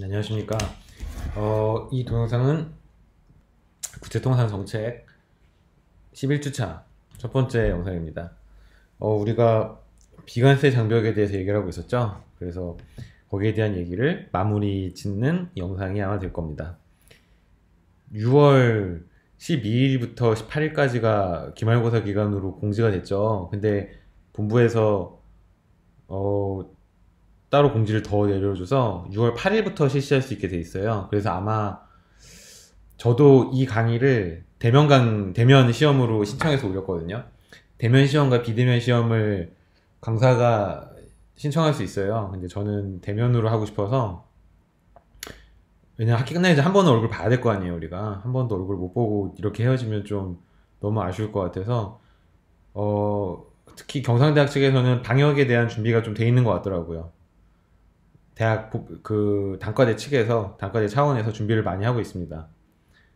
네, 안녕하십니까. 이 동영상은 국제통상 정책 11주차 첫 번째 영상입니다. 우리가 비관세 장벽에 대해서 얘기를 하고 있었죠. 그래서 거기에 대한 얘기를 마무리 짓는 영상이 아마 될 겁니다. 6월 12일부터 18일까지가 기말고사 기간으로 공지가 됐죠. 근데 본부에서 어, 따로 공지를 더 내려줘서 6월 8일부터 실시할 수 있게 돼 있어요. 그래서 아마 저도 이 강의를 대면 시험으로 신청해서 올렸거든요. 대면 시험과 비대면 시험을 강사가 신청할 수 있어요. 근데 저는 대면으로 하고 싶어서, 왜냐면 학기 끝나기 전에 한 번은 얼굴 봐야 될 거 아니에요, 우리가. 한 번도 얼굴 못 보고 이렇게 헤어지면 좀 너무 아쉬울 것 같아서, 특히 경상대학 측에서는 방역에 대한 준비가 좀 돼 있는 것 같더라고요. 그 단과대 측에서, 단과대 차원에서 준비를 많이 하고 있습니다.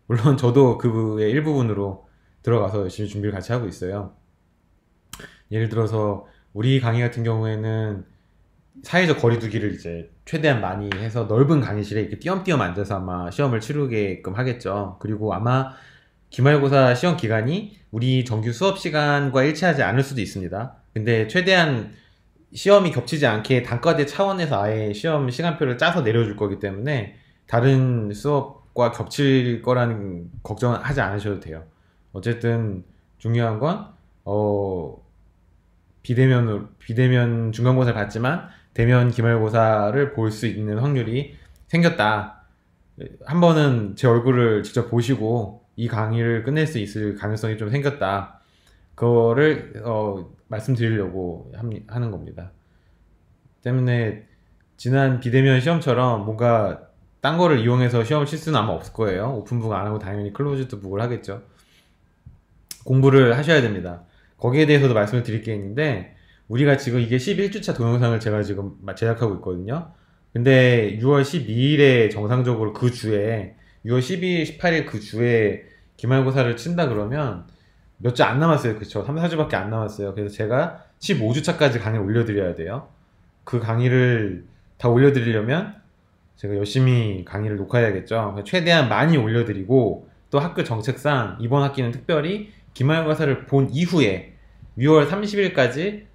물론 저도 그의 일부분으로 들어가서 열심히 준비를 같이 하고 있어요. 예를 들어서 우리 강의 같은 경우에는 사회적 거리두기를 이제 최대한 많이 해서 넓은 강의실에 이렇게 띄엄띄엄 앉아서 아마 시험을 치르게끔 하겠죠. 그리고 아마 기말고사 시험 기간이 우리 정규 수업 시간과 일치하지 않을 수도 있습니다. 근데 최대한 시험이 겹치지 않게 단과대 차원에서 아예 시험 시간표를 짜서 내려줄 거기 때문에 다른 수업과 겹칠 거라는 걱정은 하지 않으셔도 돼요. 어쨌든 중요한 건 비대면 중간고사를 봤지만 대면 기말고사를 볼 수 있는 확률이 생겼다. 한 번은 제 얼굴을 직접 보시고 이 강의를 끝낼 수 있을 가능성이 좀 생겼다. 그거를 말씀드리려고 하는 겁니다. 때문에 지난 비대면 시험처럼 뭔가 딴 거를 이용해서 시험을 칠 수는 아마 없을 거예요. 오픈북 안 하고 당연히 클로즈드 북을 하겠죠. 공부를 하셔야 됩니다. 거기에 대해서도 말씀을 드릴 게 있는데, 우리가 지금 이게 11주차 동영상을 제가 지금 제작하고 있거든요. 근데 6월 12일에 정상적으로 그 주에, 6월 12일, 18일 그 주에 기말고사를 친다 그러면 몇 주 안 남았어요. 그쵸? 3, 4주밖에 안 남았어요. 그래서 제가 15주차까지 강의를 올려드려야 돼요. 그 강의를 다 올려드리려면 제가 열심히 강의를 녹화해야겠죠. 최대한 많이 올려드리고, 또 학교 정책상 이번 학기는 특별히 기말고사를 본 이후에 6월 30일까지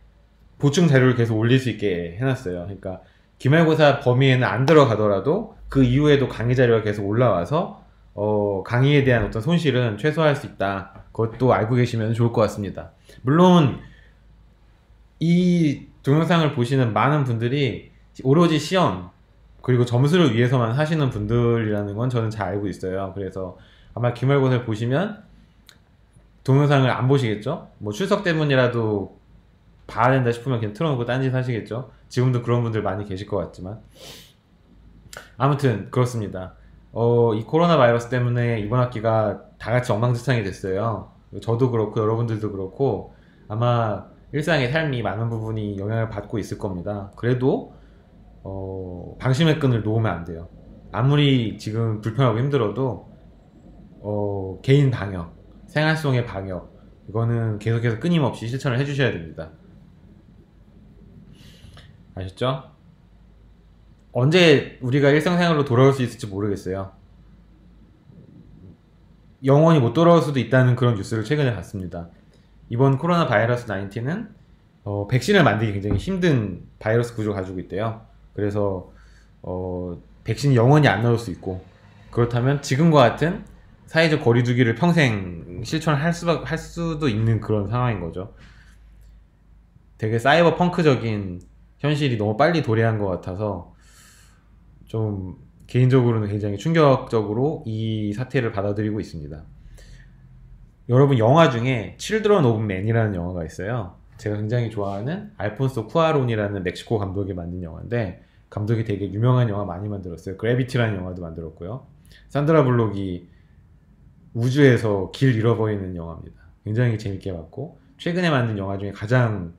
보충 자료를 계속 올릴 수 있게 해놨어요. 그러니까 기말고사 범위에는 안 들어가더라도 그 이후에도 강의 자료가 계속 올라와서 강의에 대한 어떤 손실은 최소화할 수 있다. 그것도 알고 계시면 좋을 것 같습니다. 물론 이 동영상을 보시는 많은 분들이 오로지 시험 그리고 점수를 위해서만 하시는 분들이라는 건 저는 잘 알고 있어요. 그래서 아마 기말고사를 보시면 동영상을 안 보시겠죠? 뭐 출석 때문이라도 봐야 된다 싶으면 그냥 틀어놓고 딴짓 하시겠죠? 지금도 그런 분들 많이 계실 것 같지만. 아무튼 그렇습니다. 이 코로나 바이러스 때문에 이번 학기가 다 같이 엉망진창이 됐어요. 저도 그렇고 여러분들도 그렇고 아마 일상의 삶이 많은 부분이 영향을 받고 있을 겁니다. 그래도 방심의 끈을 놓으면 안 돼요. 아무리 지금 불편하고 힘들어도 개인 방역, 생활 속의 방역, 이거는 계속해서 끊임없이 실천을 해주셔야 됩니다. 아셨죠? 언제 우리가 일상생활로 돌아올 수 있을지 모르겠어요. 영원히 못 돌아올 수도 있다는 그런 뉴스를 최근에 봤습니다. 이번 코로나 바이러스 19은 백신을 만들기 굉장히 힘든 바이러스 구조를 가지고 있대요. 그래서 백신이 영원히 안 나올 수 있고, 그렇다면 지금과 같은 사회적 거리두기를 평생 실천할 수도 있는 그런 상황인 거죠. 되게 사이버 펑크적인 현실이 너무 빨리 도래한 것 같아서 좀 개인적으로는 굉장히 충격적으로 이 사태를 받아들이고 있습니다. 여러분, 영화 중에 Children of Men이라는 영화가 있어요. 제가 굉장히 좋아하는 알폰소 쿠아론이라는 멕시코 감독이 만든 영화인데, 감독이 되게 유명한 영화 많이 만들었어요. 그래비티라는 영화도 만들었고요. 산드라 블록이 우주에서 길 잃어버리는 영화입니다. 굉장히 재밌게 봤고, 최근에 만든 영화 중에 가장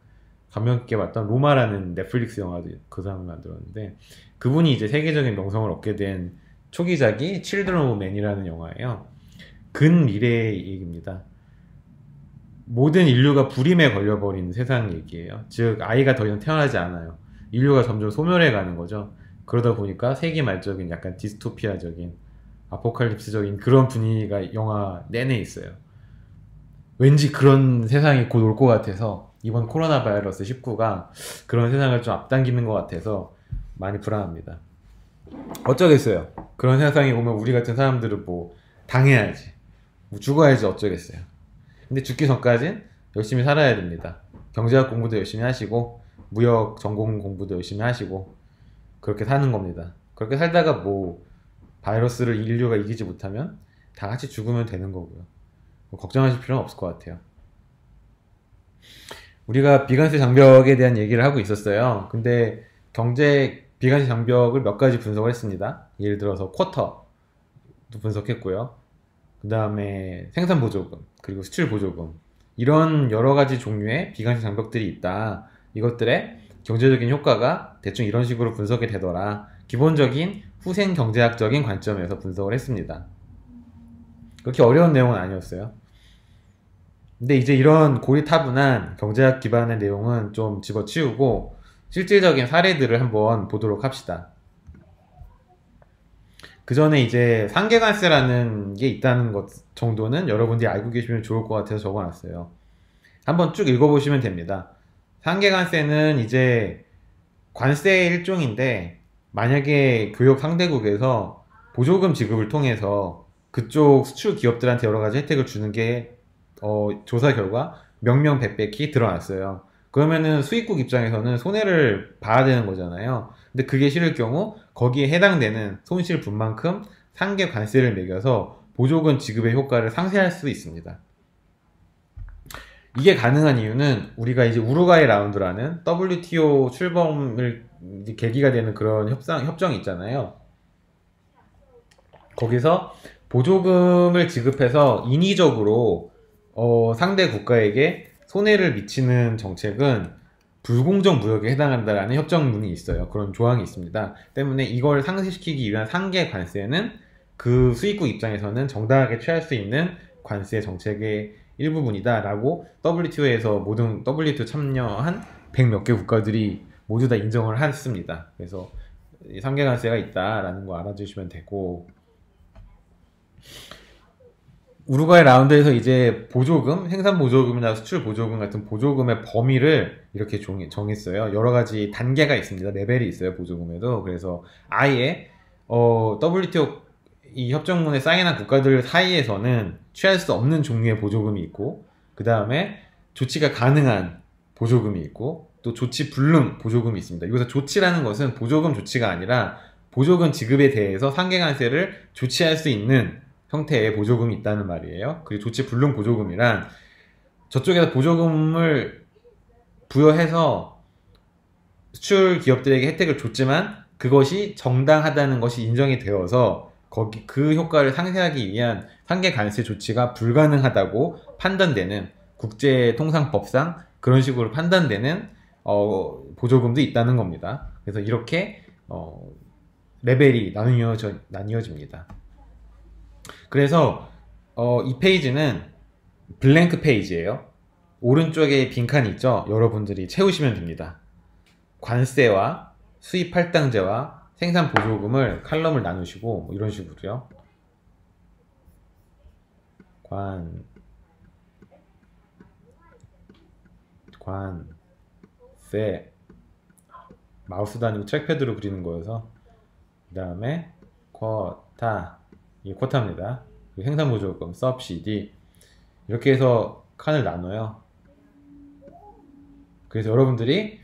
감명 깊게 봤던 로마라는 넷플릭스 영화도 그 사람이 만들었는데, 그분이 이제 세계적인 명성을 얻게 된 초기작이 Children of Men이라는 영화예요. 근미래의 얘기입니다. 모든 인류가 불임에 걸려버린 세상 얘기예요. 즉 아이가 더 이상 태어나지 않아요. 인류가 점점 소멸해 가는 거죠. 그러다 보니까 세기말적인 약간 디스토피아적인 아포칼립스적인 그런 분위기가 영화 내내 있어요. 왠지 그런 세상이 곧 올 것 같아서 이번 코로나 바이러스 19가 그런 세상을 좀 앞당기는 것 같아서 많이 불안합니다. 어쩌겠어요. 그런 세상이 오면 우리 같은 사람들은 뭐 당해야지, 뭐 죽어야지 어쩌겠어요. 근데 죽기 전까진 열심히 살아야 됩니다. 경제학 공부도 열심히 하시고 무역 전공 공부도 열심히 하시고 그렇게 사는 겁니다. 그렇게 살다가 뭐 바이러스를 인류가 이기지 못하면 다 같이 죽으면 되는 거고요. 뭐 걱정하실 필요는 없을 것 같아요. 우리가 비관세 장벽에 대한 얘기를 하고 있었어요. 근데 경제 비관세 장벽을 몇 가지 분석을 했습니다. 예를 들어서 쿼터도 분석했고요. 그 다음에 생산보조금, 그리고 수출보조금, 이런 여러 가지 종류의 비관세 장벽들이 있다. 이것들의 경제적인 효과가 대충 이런 식으로 분석이 되더라. 기본적인 후생 경제학적인 관점에서 분석을 했습니다. 그렇게 어려운 내용은 아니었어요. 근데 이제 이런 고리타분한 경제학 기반의 내용은 좀 집어치우고 실질적인 사례들을 한번 보도록 합시다. 그 전에 이제 상계관세라는 게 있다는 것 정도는 여러분들이 알고 계시면 좋을 것 같아서 적어놨어요. 한번 쭉 읽어보시면 됩니다. 상계관세는 이제 관세의 일종인데, 만약에 교역 상대국에서 보조금 지급을 통해서 그쪽 수출 기업들한테 여러 가지 혜택을 주는 게 조사 결과 명명백백히 드러났어요. 그러면은 수입국 입장에서는 손해를 봐야 되는 거잖아요. 근데 그게 싫을 경우 거기에 해당되는 손실 분만큼 상계 관세를 매겨서 보조금 지급의 효과를 상쇄할 수 있습니다. 이게 가능한 이유는 우리가 이제 우루과이 라운드라는 WTO 출범을 계기가 되는 그런 협정이 있잖아요. 거기서 보조금을 지급해서 인위적으로 상대 국가에게 손해를 미치는 정책은 불공정 무역에 해당한다라는 협정문이 있어요. 그런 조항이 있습니다. 때문에 이걸 상쇄시키기 위한 상계 관세는 그 수입국 입장에서는 정당하게 취할 수 있는 관세 정책의 일부분이다 라고 WTO에서 모든 WTO 참여한 100몇 개 국가들이 모두 다 인정을 했습니다. 그래서 상계 관세가 있다라는 거 알아주시면 되고, 우루과이 라운드에서 이제 보조금, 생산 보조금이나 수출 보조금 같은 보조금의 범위를 이렇게 정했어요. 여러 가지 단계가 있습니다. 레벨이 있어요, 보조금에도. 그래서 아예 WTO 이 협정문에 사인한 국가들 사이에서는 취할 수 없는 종류의 보조금이 있고, 그 다음에 조치가 가능한 보조금이 있고, 또 조치 불능 보조금이 있습니다. 여기서 조치라는 것은 보조금 조치가 아니라 보조금 지급에 대해서 상계관세를 조치할 수 있는 형태의 보조금이 있다는 말이에요. 그리고 조치 불능 보조금이란 저쪽에서 보조금을 부여해서 수출 기업들에게 혜택을 줬지만 그것이 정당하다는 것이 인정이 되어서 그 효과를 상쇄하기 위한 상계 관세 조치가 불가능하다고 판단되는, 국제통상법상 그런 식으로 판단되는 보조금도 있다는 겁니다. 그래서 이렇게 레벨이 나뉘어집니다. 그래서 이 페이지는 블랭크 페이지예요. 오른쪽에 빈칸이 있죠? 여러분들이 채우시면 됩니다. 관세와 수입 할당제와 생산 보조금을 칼럼을 나누시고 뭐 이런 식으로요. 관세, 마우스도 아니고 트랙패드로 그리는 거여서, 그 다음에 쿼타, 이게 쿼타입니다. 그리고 생산 보조금, 서브시디, 이렇게 해서 칸을 나눠요. 그래서 여러분들이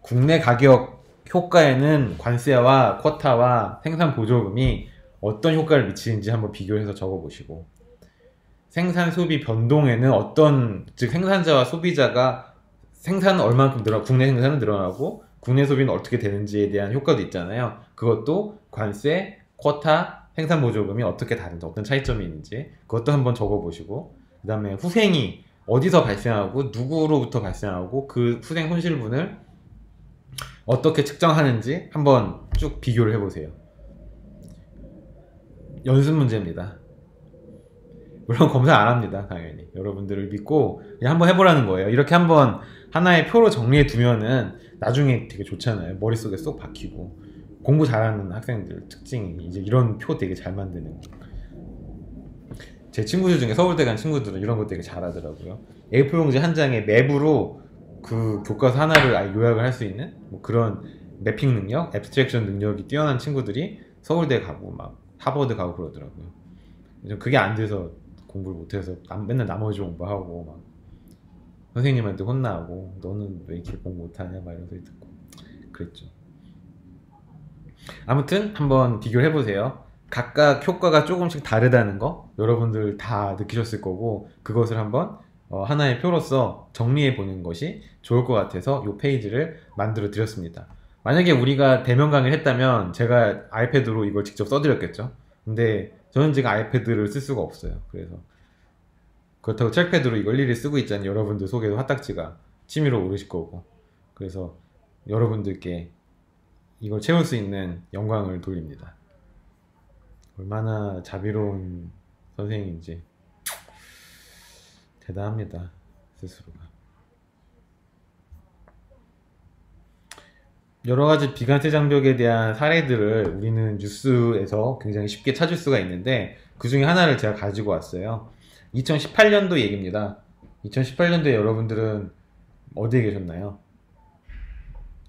국내 가격 효과에는 관세와 쿼타와 생산 보조금이 어떤 효과를 미치는지 한번 비교해서 적어보시고, 생산 소비 변동에는 즉 생산자와 소비자가 생산은 얼마만큼 국내 생산은 늘어나고 국내 소비는 어떻게 되는지에 대한 효과도 있잖아요. 그것도 관세, 쿼타, 생산 보조금이 어떻게 다른지, 어떤 차이점이 있는지 그것도 한번 적어보시고, 그 다음에 후생이 어디서 발생하고 누구로부터 발생하고 그 후생 손실분을 어떻게 측정하는지 한번 쭉 비교를 해보세요. 연습 문제입니다. 물론 검사 안 합니다. 당연히 여러분들을 믿고 그냥 한번 해보라는 거예요. 이렇게 한번 하나의 표로 정리해 두면은 나중에 되게 좋잖아요. 머릿속에 쏙 박히고. 공부 잘하는 학생들 특징이 이제 이런 표 되게 잘 만드는 거. 제 친구들 중에 서울대 간 친구들은 이런 거 되게 잘하더라고요. A4 용지 한 장에 맵으로 그 교과서 하나를 아예 요약을 할 수 있는 뭐 그런 매핑 능력, 애브스트랙션 능력이 뛰어난 친구들이 서울대 가고 막 하버드 가고 그러더라고요. 그게 안 돼서 공부를 못해서 맨날 나머지 공부하고 막 선생님한테 혼나고 너는 왜 이렇게 공부 못하냐 막 이런 소리 듣고 그랬죠. 아무튼 한번 비교를 해보세요. 각각 효과가 조금씩 다르다는 거 여러분들 다 느끼셨을 거고 그것을 한번 하나의 표로서 정리해 보는 것이 좋을 것 같아서 이 페이지를 만들어 드렸습니다. 만약에 우리가 대면 강의를 했다면 제가 아이패드로 이걸 직접 써드렸겠죠. 근데 저는 지금 아이패드를 쓸 수가 없어요. 그래서 그렇다고 책패드로 이걸 일일이 쓰고 있자니 여러분들 속에도 화딱지가 치밀어 오르실 거고 그래서 여러분들께 이걸 채울 수 있는 영광을 돌립니다. 얼마나 자비로운 선생님인지 대단합니다. 스스로가. 여러가지 비관세 장벽에 대한 사례들을 우리는 뉴스에서 굉장히 쉽게 찾을 수가 있는데 그 중에 하나를 제가 가지고 왔어요. 2018년도 얘기입니다. 2018년도에 여러분들은 어디에 계셨나요?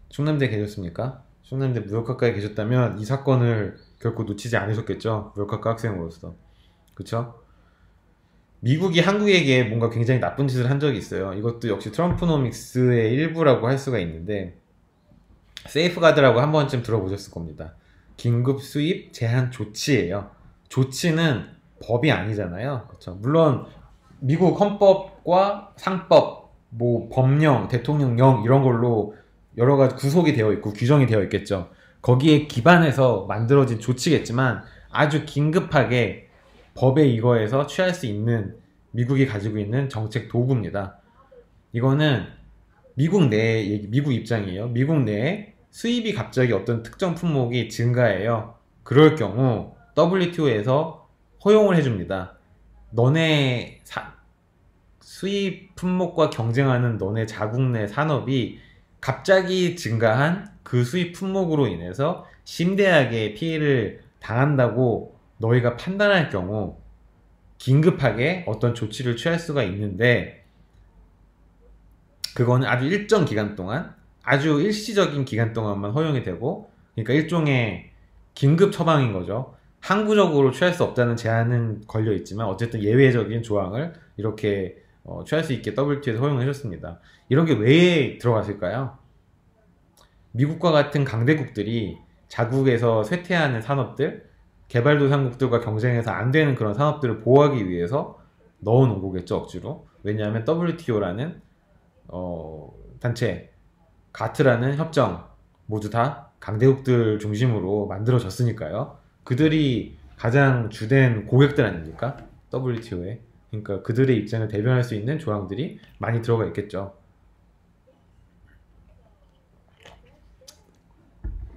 충남대에 계셨습니까? 충남대 무역학과에 계셨다면 이 사건을 결코 놓치지 않으셨겠죠? 무역학과 학생으로서. 그쵸? 미국이 한국에게 뭔가 굉장히 나쁜 짓을 한 적이 있어요. 이것도 역시 트럼프노믹스의 일부라고 할 수가 있는데 세이프가드라고 한 번쯤 들어보셨을 겁니다. 긴급 수입 제한 조치예요. 조치는 법이 아니잖아요. 그렇죠? 물론 미국 헌법과 상법, 뭐 법령, 대통령령 이런 걸로 여러 가지 구속이 되어 있고 규정이 되어 있겠죠. 거기에 기반해서 만들어진 조치겠지만 아주 긴급하게 법에 이거에서 취할 수 있는 미국이 가지고 있는 정책 도구입니다. 이거는 미국 내의 미국 입장이에요. 미국 내에 수입이 갑자기 어떤 특정 품목이 증가해요. 그럴 경우 WTO에서 허용을 해줍니다. 너네 수입 품목과 경쟁하는 너네 자국 내 산업이 갑자기 증가한 그 수입 품목으로 인해서 심대하게 피해를 당한다고 너희가 판단할 경우 긴급하게 어떤 조치를 취할 수가 있는데 그거는 아주 일정 기간 동안 아주 일시적인 기간 동안만 허용이 되고 그러니까 일종의 긴급 처방인 거죠. 항구적으로 취할 수 없다는 제한은 걸려 있지만 어쨌든 예외적인 조항을 이렇게 취할 수 있게 WTO에서 허용을 해줬습니다. 이런 게 왜 들어갔을까요? 미국과 같은 강대국들이 자국에서 쇠퇴하는 산업들, 개발도상국들과 경쟁해서 안 되는 그런 산업들을 보호하기 위해서 넣어놓은 거겠죠, 억지로. 왜냐하면 WTO라는 단체, 가트라는 협정 모두 다 강대국들 중심으로 만들어졌으니까요. 그들이 가장 주된 고객들 아닙니까? WTO에. 그러니까 그들의 입장을 대변할 수 있는 조항들이 많이 들어가 있겠죠.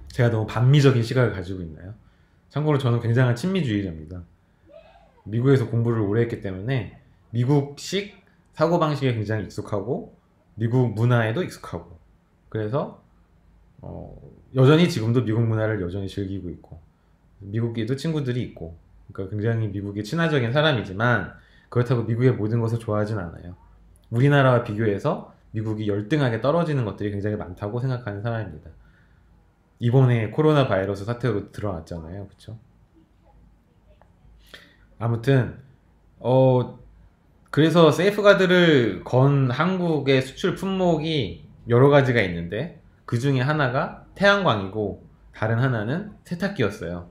제가 너무 반미적인 시각을 가지고 있나요? 참고로 저는 굉장한 친미주의자입니다. 미국에서 공부를 오래 했기 때문에 미국식 사고방식에 굉장히 익숙하고 미국 문화에도 익숙하고 그래서 여전히 지금도 미국 문화를 여전히 즐기고 있고 미국에도 친구들이 있고 그러니까 굉장히 미국에 친화적인 사람이지만 그렇다고 미국의 모든 것을 좋아하진 않아요. 우리나라와 비교해서 미국이 열등하게 떨어지는 것들이 굉장히 많다고 생각하는 사람입니다. 이번에 코로나 바이러스 사태로 드러났잖아요. 그쵸? 아무튼 그래서 세이프가드를 건 한국의 수출 품목이 여러 가지가 있는데 그 중에 하나가 태양광이고 다른 하나는 세탁기였어요.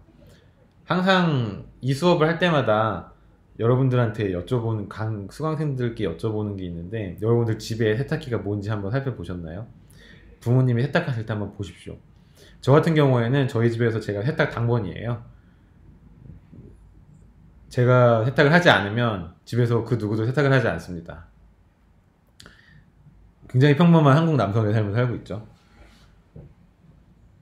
항상 이 수업을 할 때마다 여러분들한테 여쭤보는 수강생들께 여쭤보는 게 있는데 여러분들 집에 세탁기가 뭔지 한번 살펴보셨나요? 부모님이 세탁하실 때 한번 보십시오. 저 같은 경우에는 저희 집에서 제가 세탁 당번이에요. 제가 세탁을 하지 않으면 집에서 그 누구도 세탁을 하지 않습니다. 굉장히 평범한 한국 남성의 삶을 살고 있죠.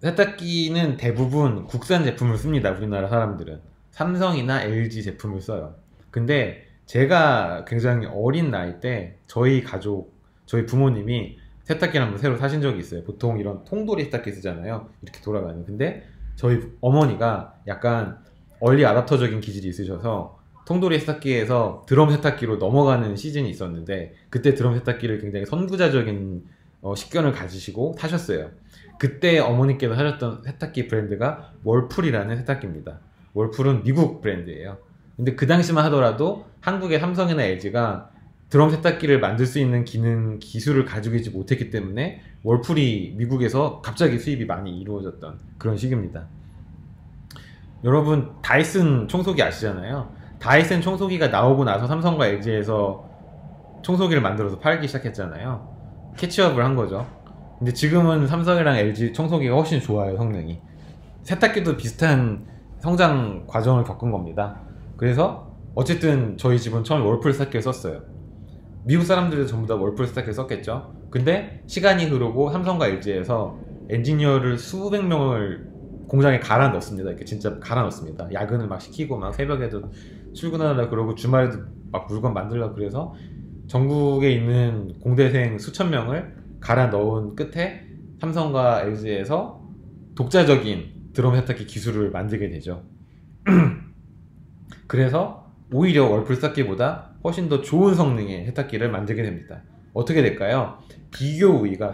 세탁기는 대부분 국산 제품을 씁니다. 우리나라 사람들은 삼성이나 LG 제품을 써요. 근데 제가 굉장히 어린 나이 때 저희 가족, 저희 부모님이 세탁기를 한번 새로 사신 적이 있어요. 보통 이런 통돌이 세탁기 쓰잖아요. 이렇게 돌아가는. 근데 저희 어머니가 약간 얼리 아답터적인 기질이 있으셔서 통돌이 세탁기에서 드럼 세탁기로 넘어가는 시즌이 있었는데, 그때 드럼 세탁기를 굉장히 선구자적인 식견을 가지시고 타셨어요. 그때 어머니께서 사셨던 세탁기 브랜드가 월풀이라는 세탁기입니다. 월풀은 미국 브랜드예요. 근데 그 당시만 하더라도 한국의 삼성이나 LG가 드럼 세탁기를 만들 수 있는 기술을 가지고 있지 못했기 때문에 월풀이 미국에서 갑자기 수입이 많이 이루어졌던 그런 시기입니다. 여러분, 다이슨 청소기 아시잖아요. 다이슨 청소기가 나오고 나서 삼성과 LG에서 청소기를 만들어서 팔기 시작했잖아요. 캐치업을 한 거죠. 근데 지금은 삼성이랑 LG 청소기가 훨씬 좋아요, 성능이. 세탁기도 비슷한 성장 과정을 겪은 겁니다. 그래서 어쨌든 저희 집은 처음에 월풀 세탁기를 썼어요. 미국 사람들도 전부 다 월풀 세탁기를 썼겠죠. 근데 시간이 흐르고 삼성과 LG에서 엔지니어를 수백 명을 공장에 갈아 넣습니다. 이렇게 진짜 갈아 넣습니다. 야근을 막 시키고 막 새벽에도 출근하려 그러고 주말에도 막 물건 만들려고, 그래서 전국에 있는 공대생 수천 명을 갈아 넣은 끝에 삼성과 LG에서 독자적인 드럼 세탁기 기술을 만들게 되죠. 그래서 오히려 월풀 세탁기보다 훨씬 더 좋은 성능의 세탁기를 만들게 됩니다. 어떻게 될까요? 비교 우위가,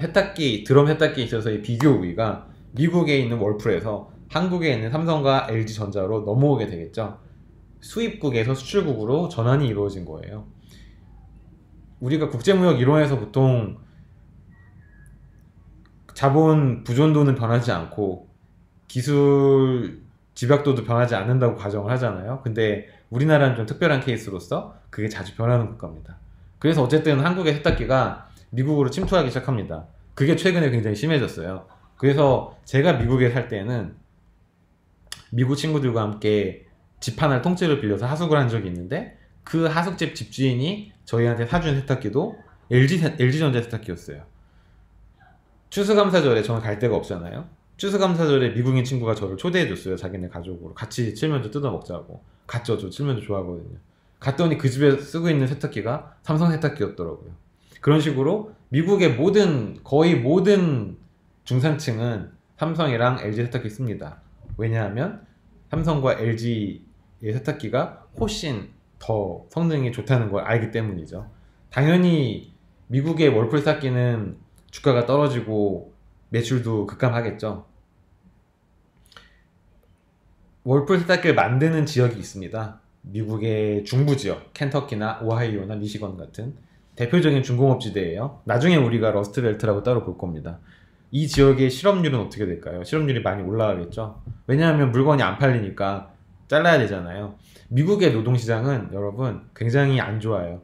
드럼 세탁기에 있어서의 비교 우위가 미국에 있는 월풀에서 한국에 있는 삼성과 LG전자로 넘어오게 되겠죠. 수입국에서 수출국으로 전환이 이루어진 거예요. 우리가 국제무역 이론에서 보통 자본 부존도는 변하지 않고 기술 집약도도 변하지 않는다고 가정을 하잖아요. 근데 우리나라는 좀 특별한 케이스로서 그게 자주 변하는 국가입니다. 그래서 어쨌든 한국의 세탁기가 미국으로 침투하기 시작합니다. 그게 최근에 굉장히 심해졌어요. 그래서 제가 미국에 살 때는 미국 친구들과 함께 집 하나를 통째로 빌려서 하숙을 한 적이 있는데, 그 하숙집 집주인이 저희한테 사준 세탁기도 LG전자 세탁기였어요. 추수감사절에 저는 갈 데가 없잖아요. 추수감사절에 미국인 친구가 저를 초대해줬어요. 자기네 가족으로 같이 칠면조 뜯어 먹자고. 갔죠. 저 칠면조 좋아하거든요. 갔더니 그 집에 쓰고 있는 세탁기가 삼성 세탁기였더라고요. 그런 식으로 미국의 거의 모든 중산층은 삼성이랑 LG 세탁기 씁니다. 왜냐하면 삼성과 LG의 세탁기가 훨씬 더 성능이 좋다는 걸 알기 때문이죠. 당연히 미국의 월풀 세탁기는 주가가 떨어지고 매출도 급감하겠죠. 월풀 세탁기를 만드는 지역이 있습니다. 미국의 중부 지역, 켄터키나 오하이오나 미시건 같은 대표적인 중공업지대예요. 나중에 우리가 러스트벨트라고 따로 볼 겁니다. 이 지역의 실업률은 어떻게 될까요? 실업률이 많이 올라가겠죠. 왜냐하면 물건이 안 팔리니까 잘라야 되잖아요. 미국의 노동시장은 여러분 굉장히 안 좋아요.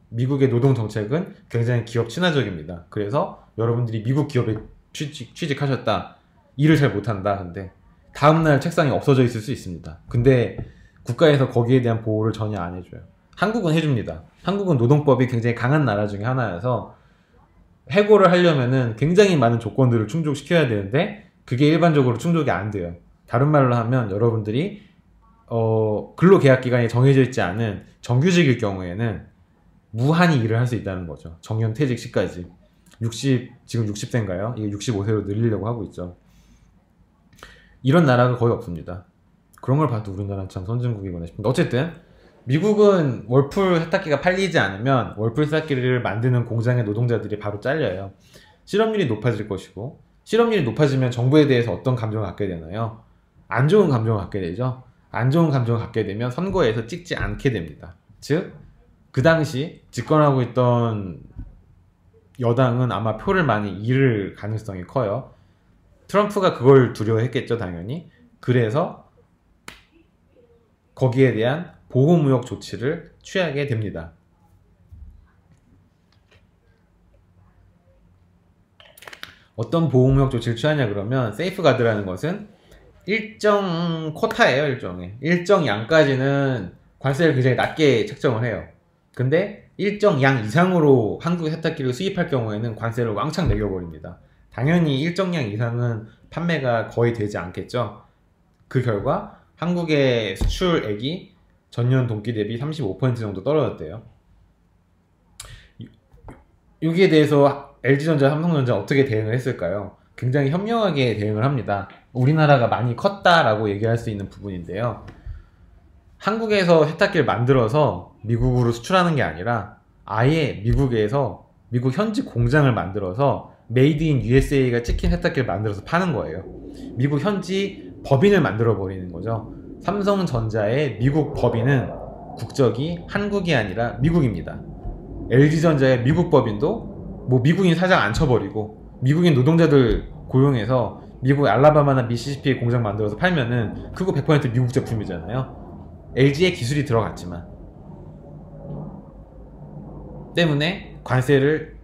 미국의 노동 정책은 굉장히 기업 친화적입니다. 그래서 여러분들이 미국 기업에 취직하셨다, 일을 잘 못한다, 근데 다음날 책상이 없어져 있을 수 있습니다. 근데 국가에서 거기에 대한 보호를 전혀 안 해줘요. 한국은 해줍니다. 한국은 노동법이 굉장히 강한 나라 중에 하나여서 해고를 하려면은 굉장히 많은 조건들을 충족시켜야 되는데 그게 일반적으로 충족이 안 돼요. 다른 말로 하면 여러분들이 근로계약기간이 정해져 있지 않은 정규직일 경우에는 무한히 일을 할 수 있다는 거죠. 정년퇴직 시까지. 지금 60세인가요? 이게 65세로 늘리려고 하고 있죠. 이런 나라가 거의 없습니다. 그런 걸 봐도 우리나라는 참 선진국이구나 싶은데, 어쨌든 미국은 월풀 세탁기가 팔리지 않으면 월풀 세탁기를 만드는 공장의 노동자들이 바로 잘려요. 실업률이 높아질 것이고, 실업률이 높아지면 정부에 대해서 어떤 감정을 갖게 되나요? 안 좋은 감정을 갖게 되죠. 안 좋은 감정을 갖게 되면 선거에서 찍지 않게 됩니다. 즉, 그 당시 집권하고 있던 여당은 아마 표를 많이 잃을 가능성이 커요. 트럼프가 그걸 두려워했겠죠, 당연히. 그래서 거기에 대한 보호무역 조치를 취하게 됩니다. 어떤 보호무역 조치를 취하냐 그러면, 세이프가드라는 것은 일정 쿼타예요. 일정 양까지는 관세를 굉장히 낮게 책정을 해요. 근데 일정 양 이상으로 한국의 세탁기를 수입할 경우에는 관세를 왕창 매겨버립니다. 당연히 일정 양 이상은 판매가 거의 되지 않겠죠. 그 결과 한국의 수출액이 전년 동기 대비 35% 정도 떨어졌대요. 여기에 대해서 LG전자, 삼성전자 어떻게 대응을 했을까요? 굉장히 현명하게 대응을 합니다. 우리나라가 많이 컸다라고 얘기할 수 있는 부분인데요. 한국에서 세탁기를 만들어서 미국으로 수출하는 게 아니라 아예 미국에서 미국 현지 공장을 만들어서 메이드 인 USA가 찍힌 세탁기를 만들어서 파는 거예요. 미국 현지 법인을 만들어 버리는 거죠. 삼성전자의 미국 법인은 국적이 한국이 아니라 미국입니다. LG전자의 미국 법인도 뭐 미국인 사장 안 쳐버리고 미국인 노동자들 고용해서 미국 알라바마나 미시시피에 공장 만들어서 팔면은 그거 100% 미국 제품이잖아요. LG의 기술이 들어갔지만 때문에 관세를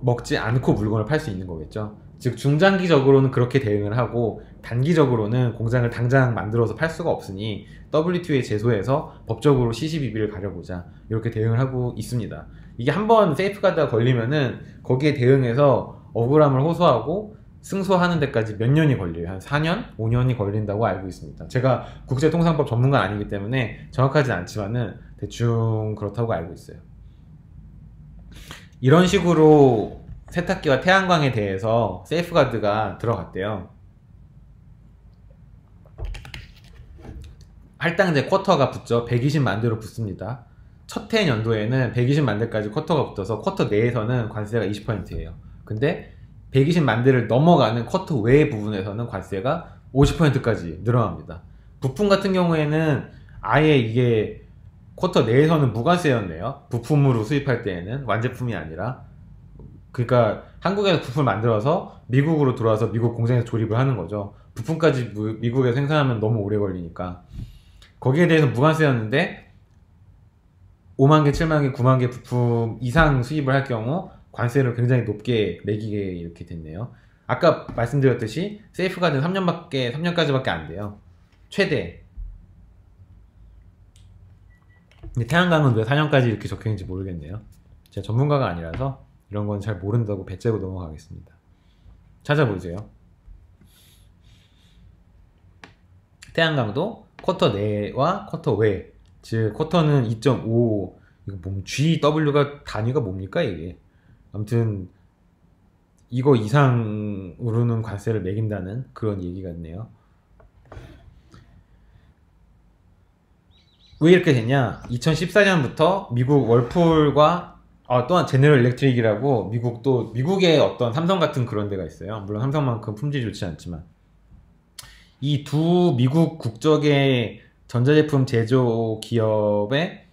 먹지 않고 물건을 팔 수 있는 거겠죠. 즉 중장기적으로는 그렇게 대응을 하고 단기적으로는 공장을 당장 만들어서 팔 수가 없으니 WTO에 제소해서 법적으로 시시비비를 가려보자 이렇게 대응을 하고 있습니다. 이게 한번 세이프가드가 걸리면은 거기에 대응해서 억울함을 호소하고 승소하는 데까지 몇 년이 걸려요. 한 4년? 5년이 걸린다고 알고 있습니다. 제가 국제통상법 전문가는 아니기 때문에 정확하진 않지만은 대충 그렇다고 알고 있어요. 이런 식으로 세탁기와 태양광에 대해서 세이프가드가 들어갔대요. 할당제 쿼터가 붙죠. 120만 대로 붙습니다. 첫 해 연도에는 120만 대까지 쿼터가 붙어서 쿼터 내에서는 관세가 20%예요. 근데 120만 대를 넘어가는 쿼터 외의 부분에서는 관세가 50%까지 늘어납니다. 부품 같은 경우에는 아예 이게 쿼터 내에서는 무관세였네요. 부품으로 수입할 때에는 완제품이 아니라. 그러니까 한국에서 부품을 만들어서 미국으로 들어와서 미국 공장에서 조립을 하는 거죠. 부품까지 미국에서 생산하면 너무 오래 걸리니까. 거기에 대해서 무관세였는데 5만 개, 7만 개, 9만 개 부품 이상 수입을 할 경우 관세를 굉장히 높게 매기게 이렇게 됐네요. 아까 말씀드렸듯이 세이프가드는 3년까지밖에 안 돼요. 최대. 근데 태양광은 왜 4년까지 이렇게 적혀있는지 모르겠네요. 제가 전문가가 아니라서 이런 건 잘 모른다고 배째고 넘어가겠습니다. 찾아보세요. 태양광도 쿼터 내와 쿼터 외, 즉 쿼터는 2.5, 이거 GW가 단위가 뭡니까 이게? 아무튼 이거 이상으로는 관세를 매긴다는 그런 얘기가 있네요. 왜 이렇게 됐냐? 2014년부터 미국 월풀과 또한 제너럴 일렉트릭이라고 미국의 어떤 삼성 같은 그런 데가 있어요. 물론 삼성만큼 품질이 좋지 않지만 이 두 미국 국적의 전자제품 제조 기업의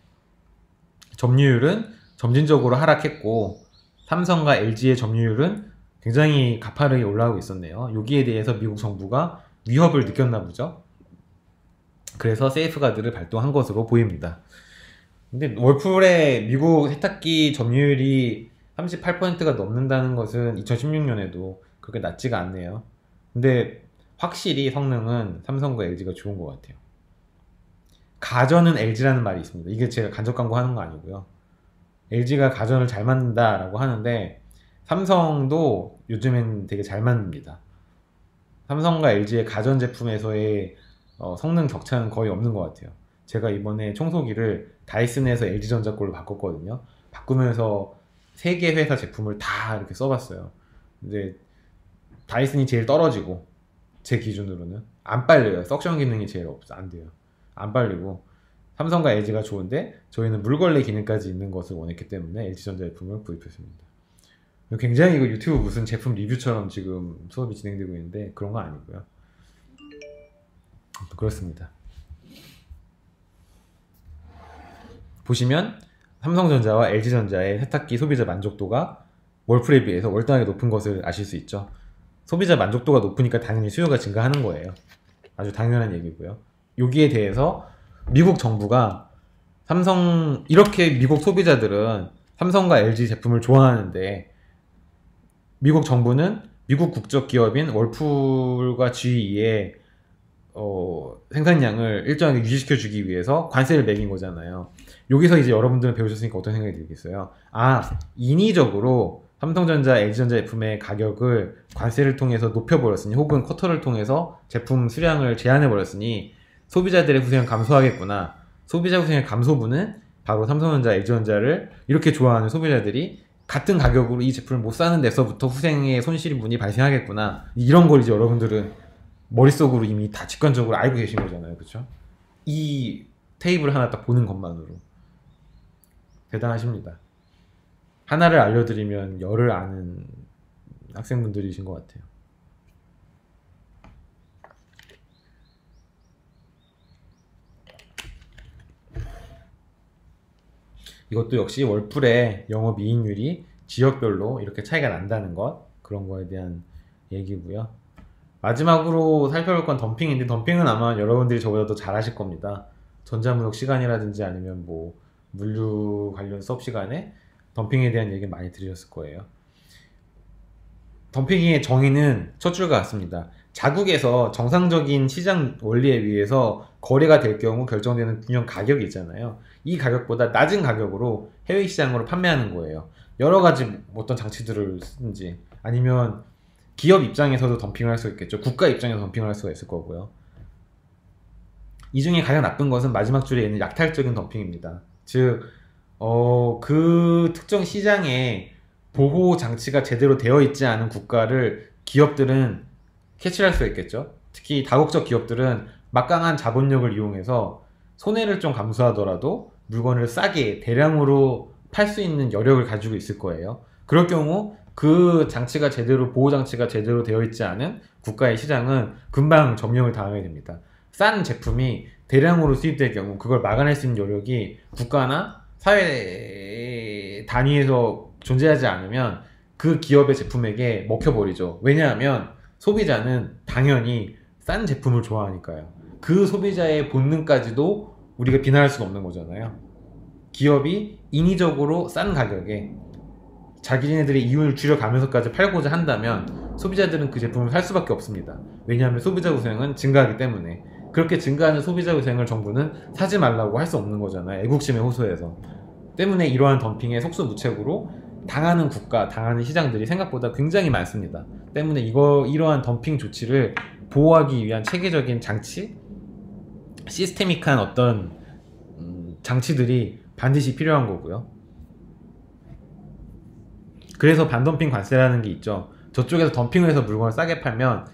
점유율은 점진적으로 하락했고 삼성과 LG의 점유율은 굉장히 가파르게 올라가고 있었네요. 여기에 대해서 미국 정부가 위협을 느꼈나 보죠. 그래서 세이프가드를 발동한 것으로 보입니다. 근데 월풀의 미국 세탁기 점유율이 38%가 넘는다는 것은 2016년에도 그렇게 낮지가 않네요. 근데 확실히 성능은 삼성과 LG가 좋은 것 같아요. 가전은 LG라는 말이 있습니다. 이게 제가 간접 광고하는 거 아니고요. LG가 가전을 잘 만든다라고 하는데 삼성도 요즘엔 되게 잘 만듭니다. 삼성과 LG의 가전제품에서의 성능 격차는 거의 없는 것 같아요. 제가 이번에 청소기를 다이슨에서 LG전자 걸로 바꿨거든요. 바꾸면서 3개 회사 제품을 다 이렇게 써봤어요. 근데 다이슨이 제일 떨어지고 제 기준으로는 안 빨려요. 석션 기능이 제일 안 돼요. 안 빨리고 삼성과 LG가 좋은데 저희는 물걸레 기능까지 있는 것을 원했기 때문에 LG전자 제품을 구입했습니다. 굉장히 이거 유튜브 무슨 제품 리뷰처럼 지금 수업이 진행되고 있는데 그런 거 아니고요. 그렇습니다. 보시면 삼성전자와 LG전자의 세탁기 소비자 만족도가 월풀에 비해서 월등하게 높은 것을 아실 수 있죠. 소비자 만족도가 높으니까 당연히 수요가 증가하는 거예요. 아주 당연한 얘기고요. 여기에 대해서 미국 정부가 이렇게 미국 소비자들은 삼성과 LG 제품을 좋아하는데 미국 정부는 미국 국적 기업인 월풀과 GE의 생산량을 일정하게 유지시켜주기 위해서 관세를 매긴 거잖아요. 여기서 이제 여러분들은 배우셨으니까 어떤 생각이 들겠어요? 인위적으로 삼성전자, LG전자 제품의 가격을 관세를 통해서 높여버렸으니 혹은 쿼터를 통해서 제품 수량을 제한해버렸으니 소비자들의 후생은 감소하겠구나. 소비자 후생의 감소분은 바로 삼성전자, LG전자를 이렇게 좋아하는 소비자들이 같은 가격으로 이 제품을 못 사는 데서부터 후생의 손실분이 발생하겠구나. 이런 걸 이제 여러분들은 머릿속으로 이미 다 직관적으로 알고 계신 거잖아요. 그쵸? 이 테이블 하나 딱 보는 것만으로. 대단하십니다. 하나를 알려드리면 열을 아는 학생분들이신 것 같아요. 이것도 역시 월풀의 영업이익률이 지역별로 이렇게 차이가 난다는 것, 그런 거에 대한 얘기고요. 마지막으로 살펴볼 건 덤핑인데, 덤핑은 아마 여러분들이 저보다 더 잘 하실 겁니다. 전자무역 시간이라든지 아니면 뭐 물류 관련 수업 시간에 덤핑에 대한 얘기 많이 들으셨을 거예요. 덤핑의 정의는 첫 줄과 같습니다. 자국에서 정상적인 시장 원리에 의해서 거래가 될 경우 결정되는 균형 가격이 있잖아요. 이 가격보다 낮은 가격으로 해외 시장으로 판매하는 거예요. 여러 가지 어떤 장치들을 쓰든지, 아니면 기업 입장에서도 덤핑을 할 수 있겠죠. 국가 입장에서 덤핑을 할 수가 있을 거고요. 이 중에 가장 나쁜 것은 마지막 줄에 있는 약탈적인 덤핑입니다. 즉, 그 특정 시장에 보호 장치가 제대로 되어 있지 않은 국가를 기업들은 캐치할 수가 있겠죠. 특히 다국적 기업들은 막강한 자본력을 이용해서 손해를 좀 감수하더라도 물건을 싸게 대량으로 팔 수 있는 여력을 가지고 있을 거예요. 그럴 경우 그 장치가 제대로, 보호 장치가 제대로 되어 있지 않은 국가의 시장은 금방 점령을 당하게 됩니다. 싼 제품이 대량으로 수입될 경우 그걸 막아낼 수 있는 여력이 국가나 사회 단위에서 존재하지 않으면 그 기업의 제품에게 먹혀버리죠. 왜냐하면 소비자는 당연히 싼 제품을 좋아하니까요. 그 소비자의 본능까지도 우리가 비난할 수는 없는 거잖아요. 기업이 인위적으로 싼 가격에 자기네들의 이윤을 줄여가면서까지 팔고자 한다면 소비자들은 그 제품을 살 수밖에 없습니다. 왜냐하면 소비자 후생은 증가하기 때문에. 그렇게 증가하는 소비자 후생을 정부는 사지 말라고 할 수 없는 거잖아요. 애국심에 호소해서. 때문에 이러한 덤핑에 속수무책으로 당하는 국가, 당하는 시장들이 생각보다 굉장히 많습니다. 때문에 이러한 덤핑 조치를 보호하기 위한 체계적인 장치, 시스테믹한 어떤 장치들이 반드시 필요한 거고요. 그래서 반덤핑 관세라는 게 있죠. 저쪽에서 덤핑을 해서 물건을 싸게 팔면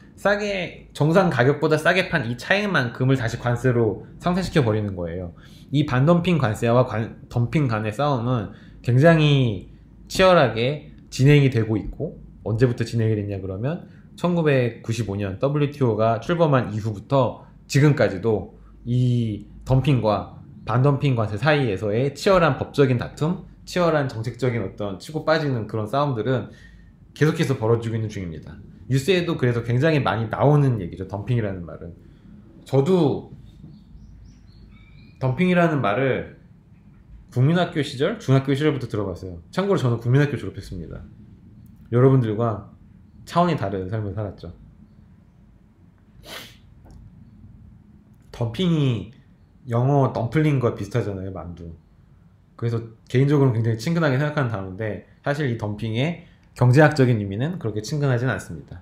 정상 가격보다 싸게 판 이 차익만큼을 다시 관세로 상쇄시켜 버리는 거예요. 이 반덤핑 관세와 덤핑 간의 싸움은 굉장히 치열하게 진행이 되고 있고, 언제부터 진행이 됐냐 그러면 1995년 WTO가 출범한 이후부터 지금까지도 이 덤핑과 반덤핑 관세 사이에서의 치열한 법적인 다툼, 치열한 정책적인 어떤 치고 빠지는 그런 싸움들은 계속해서 벌어지고 있는 중입니다. 뉴스에도 그래서 굉장히 많이 나오는 얘기죠. 덤핑이라는 말은. 저도 덤핑이라는 말을 국민학교 시절, 중학교 시절부터 들어봤어요. 참고로 저는 국민학교 졸업했습니다. 여러분들과 차원이 다른 삶을 살았죠. 덤핑이 영어 덤플링과 비슷하잖아요. 만두. 그래서 개인적으로는 굉장히 친근하게 생각하는 단어인데, 사실 이 덤핑의 경제학적인 의미는 그렇게 친근하진 않습니다.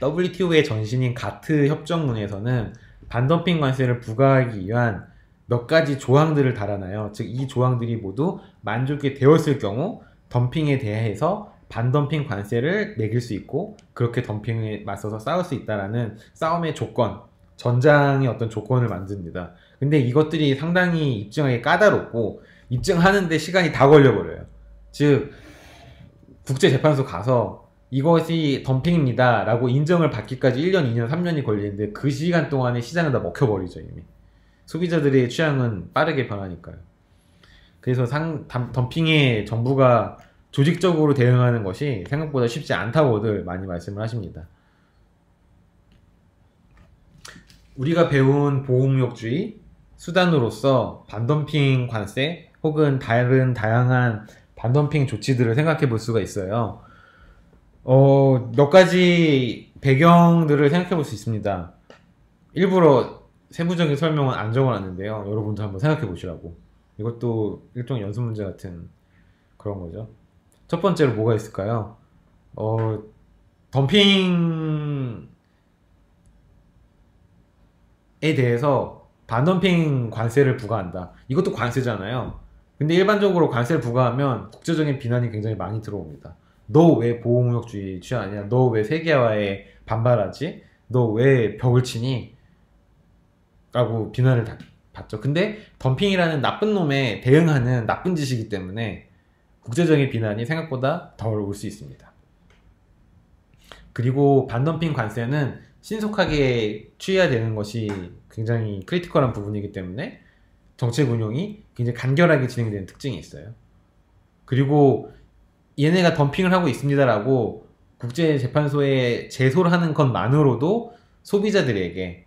WTO의 전신인 가트 협정문에서는 반덤핑 관세를 부과하기 위한 몇 가지 조항들을 달아놔요. 즉, 이 조항들이 모두 만족이 되었을 경우 덤핑에 대해서 반덤핑 관세를 매길 수 있고, 그렇게 덤핑에 맞서서 싸울 수 있다라는 싸움의 조건, 전장의 어떤 조건을 만듭니다. 근데 이것들이 상당히 입증하기 까다롭고, 입증하는데 시간이 다 걸려버려요. 즉, 국제재판소 가서 이것이 덤핑입니다 라고 인정을 받기까지 1년, 2년, 3년이 걸리는데, 그 시간 동안에 시장은 다 먹혀버리죠. 이미 소비자들의 취향은 빠르게 변하니까요. 그래서 덤핑에 정부가 조직적으로 대응하는 것이 생각보다 쉽지 않다고들 많이 말씀을 하십니다. 우리가 배운 보호무역주의 수단으로서 반덤핑 관세 혹은 다른 다양한 반덤핑 조치들을 생각해 볼 수가 있어요. 몇 가지 배경들을 생각해 볼 수 있습니다. 일부러 세부적인 설명은 안 적어놨는데요. 여러분도 한번 생각해 보시라고. 이것도 일종의 연습 문제 같은 그런 거죠. 첫 번째로 뭐가 있을까요? 덤핑에 대해서 반덤핑 관세를 부과한다. 이것도 관세잖아요. 근데 일반적으로 관세를 부과하면 국제적인 비난이 굉장히 많이 들어옵니다. 너 왜 보호무역주의 취하냐? 너 왜 세계화에 반발하지? 너 왜 벽을 치니? 라고 비난을 받죠. 근데 덤핑이라는 나쁜 놈에 대응하는 나쁜 짓이기 때문에 국제적인 비난이 생각보다 덜 올 수 있습니다. 그리고 반덤핑 관세는 신속하게 취해야 되는 것이 굉장히 크리티컬한 부분이기 때문에 정책 운용이 굉장히 간결하게 진행되는 특징이 있어요. 그리고 얘네가 덤핑을 하고 있습니다라고 국제재판소에 제소를 하는 것만으로도 소비자들에게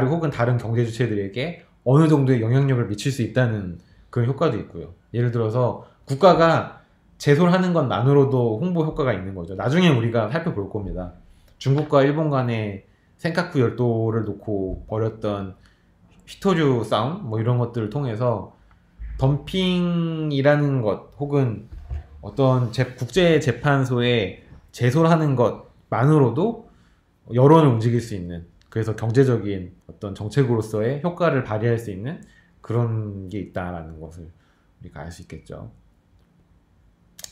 혹은 다른 경제 주체들에게 어느 정도의 영향력을 미칠 수 있다는 그런 효과도 있고요. 예를 들어서 국가가 제소를 하는 것만으로도 홍보 효과가 있는 거죠. 나중에 우리가 살펴볼 겁니다. 중국과 일본 간의 센카쿠 열도를 놓고 벌였던 휘토류 싸움 뭐 이런 것들을 통해서 덤핑이라는 것 혹은 어떤 국제재판소에 제소를 하는 것만으로도 여론을 움직일 수 있는, 그래서 경제적인 어떤 정책으로서의 효과를 발휘할 수 있는 그런 게 있다라는 것을 우리가 알 수 있겠죠.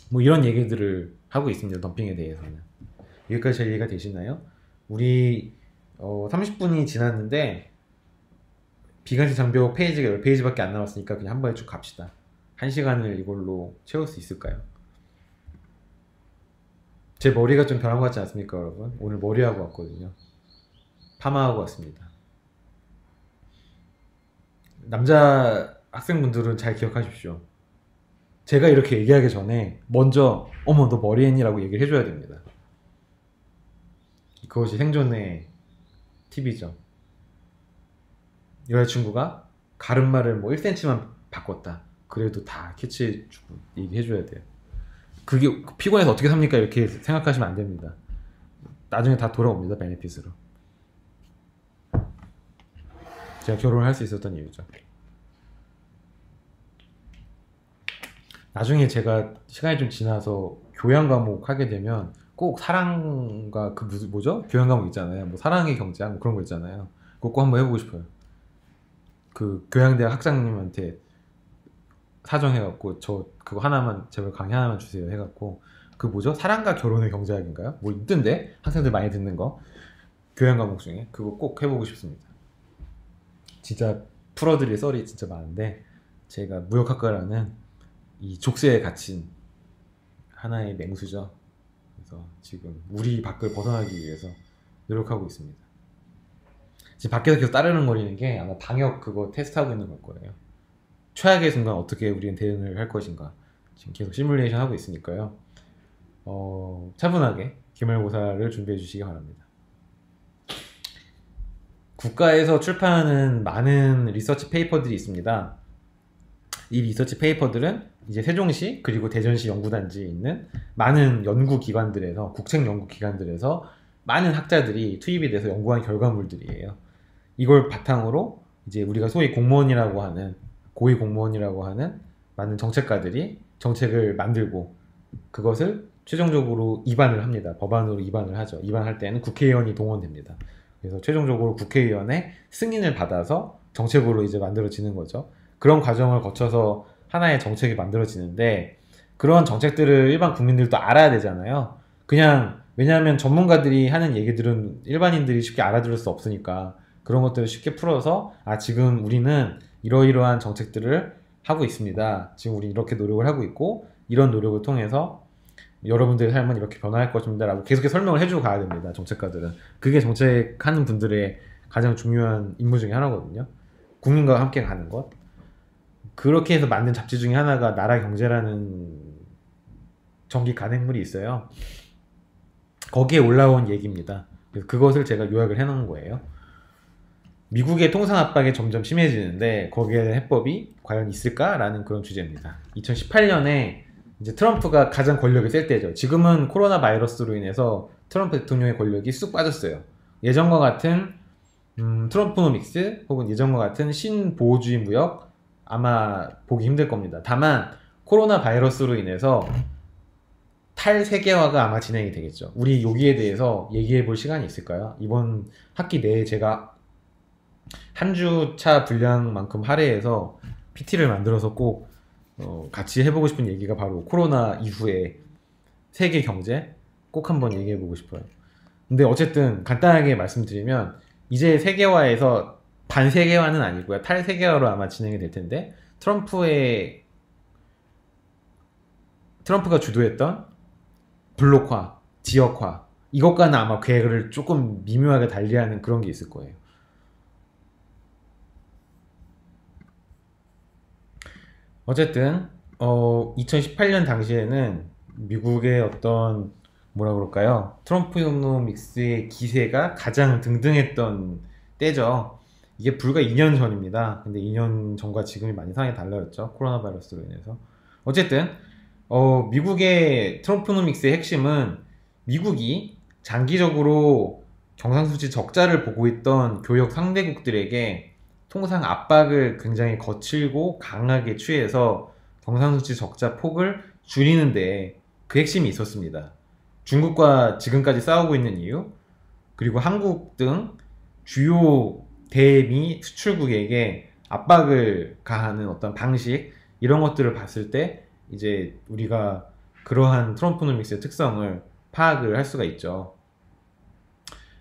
뭐 이런 얘기들을 하고 있습니다. 덤핑에 대해서는. 여기까지 잘 이해가 되시나요? 우리 30분이 지났는데 비관식 장벽 페이지가 10페이지밖에 안 남았으니까 그냥 한 번에 쭉 갑시다. 1시간을 이걸로 채울 수 있을까요? 제 머리가 좀 변한 것 같지 않습니까, 여러분? 오늘 머리하고 왔거든요. 파마하고 왔습니다. 남자 학생분들은 잘 기억하십시오. 제가 이렇게 얘기하기 전에 먼저 어머 너 머리 했니? 라고 얘기를 해줘야 됩니다. 그것이 생존의 팁이죠. 여자친구가 가르마를 뭐 1cm만 바꿨다. 그래도 다 캐치해주고 얘기해줘야 돼요. 그게 피곤해서 어떻게 삽니까? 이렇게 생각하시면 안 됩니다. 나중에 다 돌아옵니다. 베네핏으로. 제가 결혼을 할 수 있었던 이유죠. 나중에 제가 시간이 좀 지나서 교양 과목 하게 되면 꼭 사랑과 그 뭐죠? 교양 과목 있잖아요. 뭐 사랑의 경제학 뭐 그런 거 있잖아요. 그거 꼭 한번 해보고 싶어요. 그 교양대학 학장님한테 사정해갖고 저 그거 하나만 제발 강의 하나만 주세요 해갖고 그 뭐죠? 사랑과 결혼의 경제학인가요? 뭐 있던데 학생들 많이 듣는 거 교양 과목 중에 그거 꼭 해보고 싶습니다. 진짜 풀어드릴 썰이 진짜 많은데 제가 무역학과라는 이 족쇄에 갇힌 하나의 맹수죠. 그래서 지금 우리 밖을 벗어나기 위해서 노력하고 있습니다. 지금 밖에서 계속 따르는 거리는 게 아마 방역 그거 테스트하고 있는 걸 거예요. 최악의 순간 어떻게 우리는 대응을 할 것인가 지금 계속 시뮬레이션 하고 있으니까요. 차분하게 기말고사를 준비해 주시기 바랍니다. 국가에서 출판하는 많은 리서치 페이퍼들이 있습니다. 이 리서치 페이퍼들은 이제 세종시 그리고 대전시 연구단지에 있는 많은 연구기관들에서 국책 연구기관들에서 많은 학자들이 투입이 돼서 연구한 결과물들이에요. 이걸 바탕으로 이제 우리가 소위 공무원이라고 하는 고위 공무원이라고 하는 많은 정책가들이 정책을 만들고 그것을 최종적으로 입안을 합니다. 법안으로 입안을 하죠. 입안할 때는 국회의원이 동원됩니다. 그래서 최종적으로 국회의원의 승인을 받아서 정책으로 이제 만들어지는 거죠. 그런 과정을 거쳐서 하나의 정책이 만들어지는데 그런 정책들을 일반 국민들도 알아야 되잖아요. 그냥 왜냐하면 전문가들이 하는 얘기들은 일반인들이 쉽게 알아들을 수 없으니까 그런 것들을 쉽게 풀어서 지금 우리는 이러이러한 정책들을 하고 있습니다. 지금 우리 이렇게 노력을 하고 있고 이런 노력을 통해서 여러분들의 삶은 이렇게 변화할 것입니다 라고 계속해서 설명을 해주고 가야 됩니다. 정책가들은. 그게 정책하는 분들의 가장 중요한 임무 중에 하나거든요. 국민과 함께 가는 것. 그렇게 해서 만든 잡지 중에 하나가 나라 경제라는 정기 간행물이 있어요. 거기에 올라온 얘기입니다. 그래서 그것을 제가 요약을 해놓은 거예요. 미국의 통상 압박이 점점 심해지는데 거기에 대한 해법이 과연 있을까라는 그런 주제입니다. 2018년에 이제 트럼프가 가장 권력이 셀 때죠. 지금은 코로나 바이러스로 인해서 트럼프 대통령의 권력이 쑥 빠졌어요. 예전과 같은 트럼프노믹스 혹은 예전과 같은 신보호주의 무역 아마 보기 힘들 겁니다. 다만 코로나 바이러스로 인해서 탈세계화가 아마 진행이 되겠죠. 우리 여기에 대해서 얘기해 볼 시간이 있을까요? 이번 학기 내에 제가 한 주차 분량만큼 할애해서 PT를 만들어서 꼭 같이 해보고 싶은 얘기가 바로 코로나 이후에 세계 경제 꼭 한번 얘기해보고 싶어요. 근데 어쨌든 간단하게 말씀드리면 이제 세계화에서 반세계화는 아니고요. 탈세계화로 아마 진행이 될 텐데 트럼프가 주도했던 블록화, 지역화 이것과는 아마 계획을 조금 미묘하게 달리하는 그런 게 있을 거예요. 어쨌든 2018년 당시에는 미국의 어떤 뭐라 그럴까요? 트럼프노믹스의 기세가 가장 등등했던 때죠. 이게 불과 2년 전입니다. 근데 2년 전과 지금이 많이 상황이 달라졌죠. 코로나 바이러스로 인해서. 어쨌든 미국의 트럼프노믹스의 핵심은 미국이 장기적으로 경상수지 적자를 보고 있던 교역 상대국들에게 통상 압박을 굉장히 거칠고 강하게 취해서 경상수지 적자 폭을 줄이는데 그 핵심이 있었습니다. 중국과 지금까지 싸우고 있는 이유, 그리고 한국 등 주요 대미 수출국에게 압박을 가하는 어떤 방식, 이런 것들을 봤을 때 이제 우리가 그러한 트럼프노믹스의 특성을 파악을 할 수가 있죠.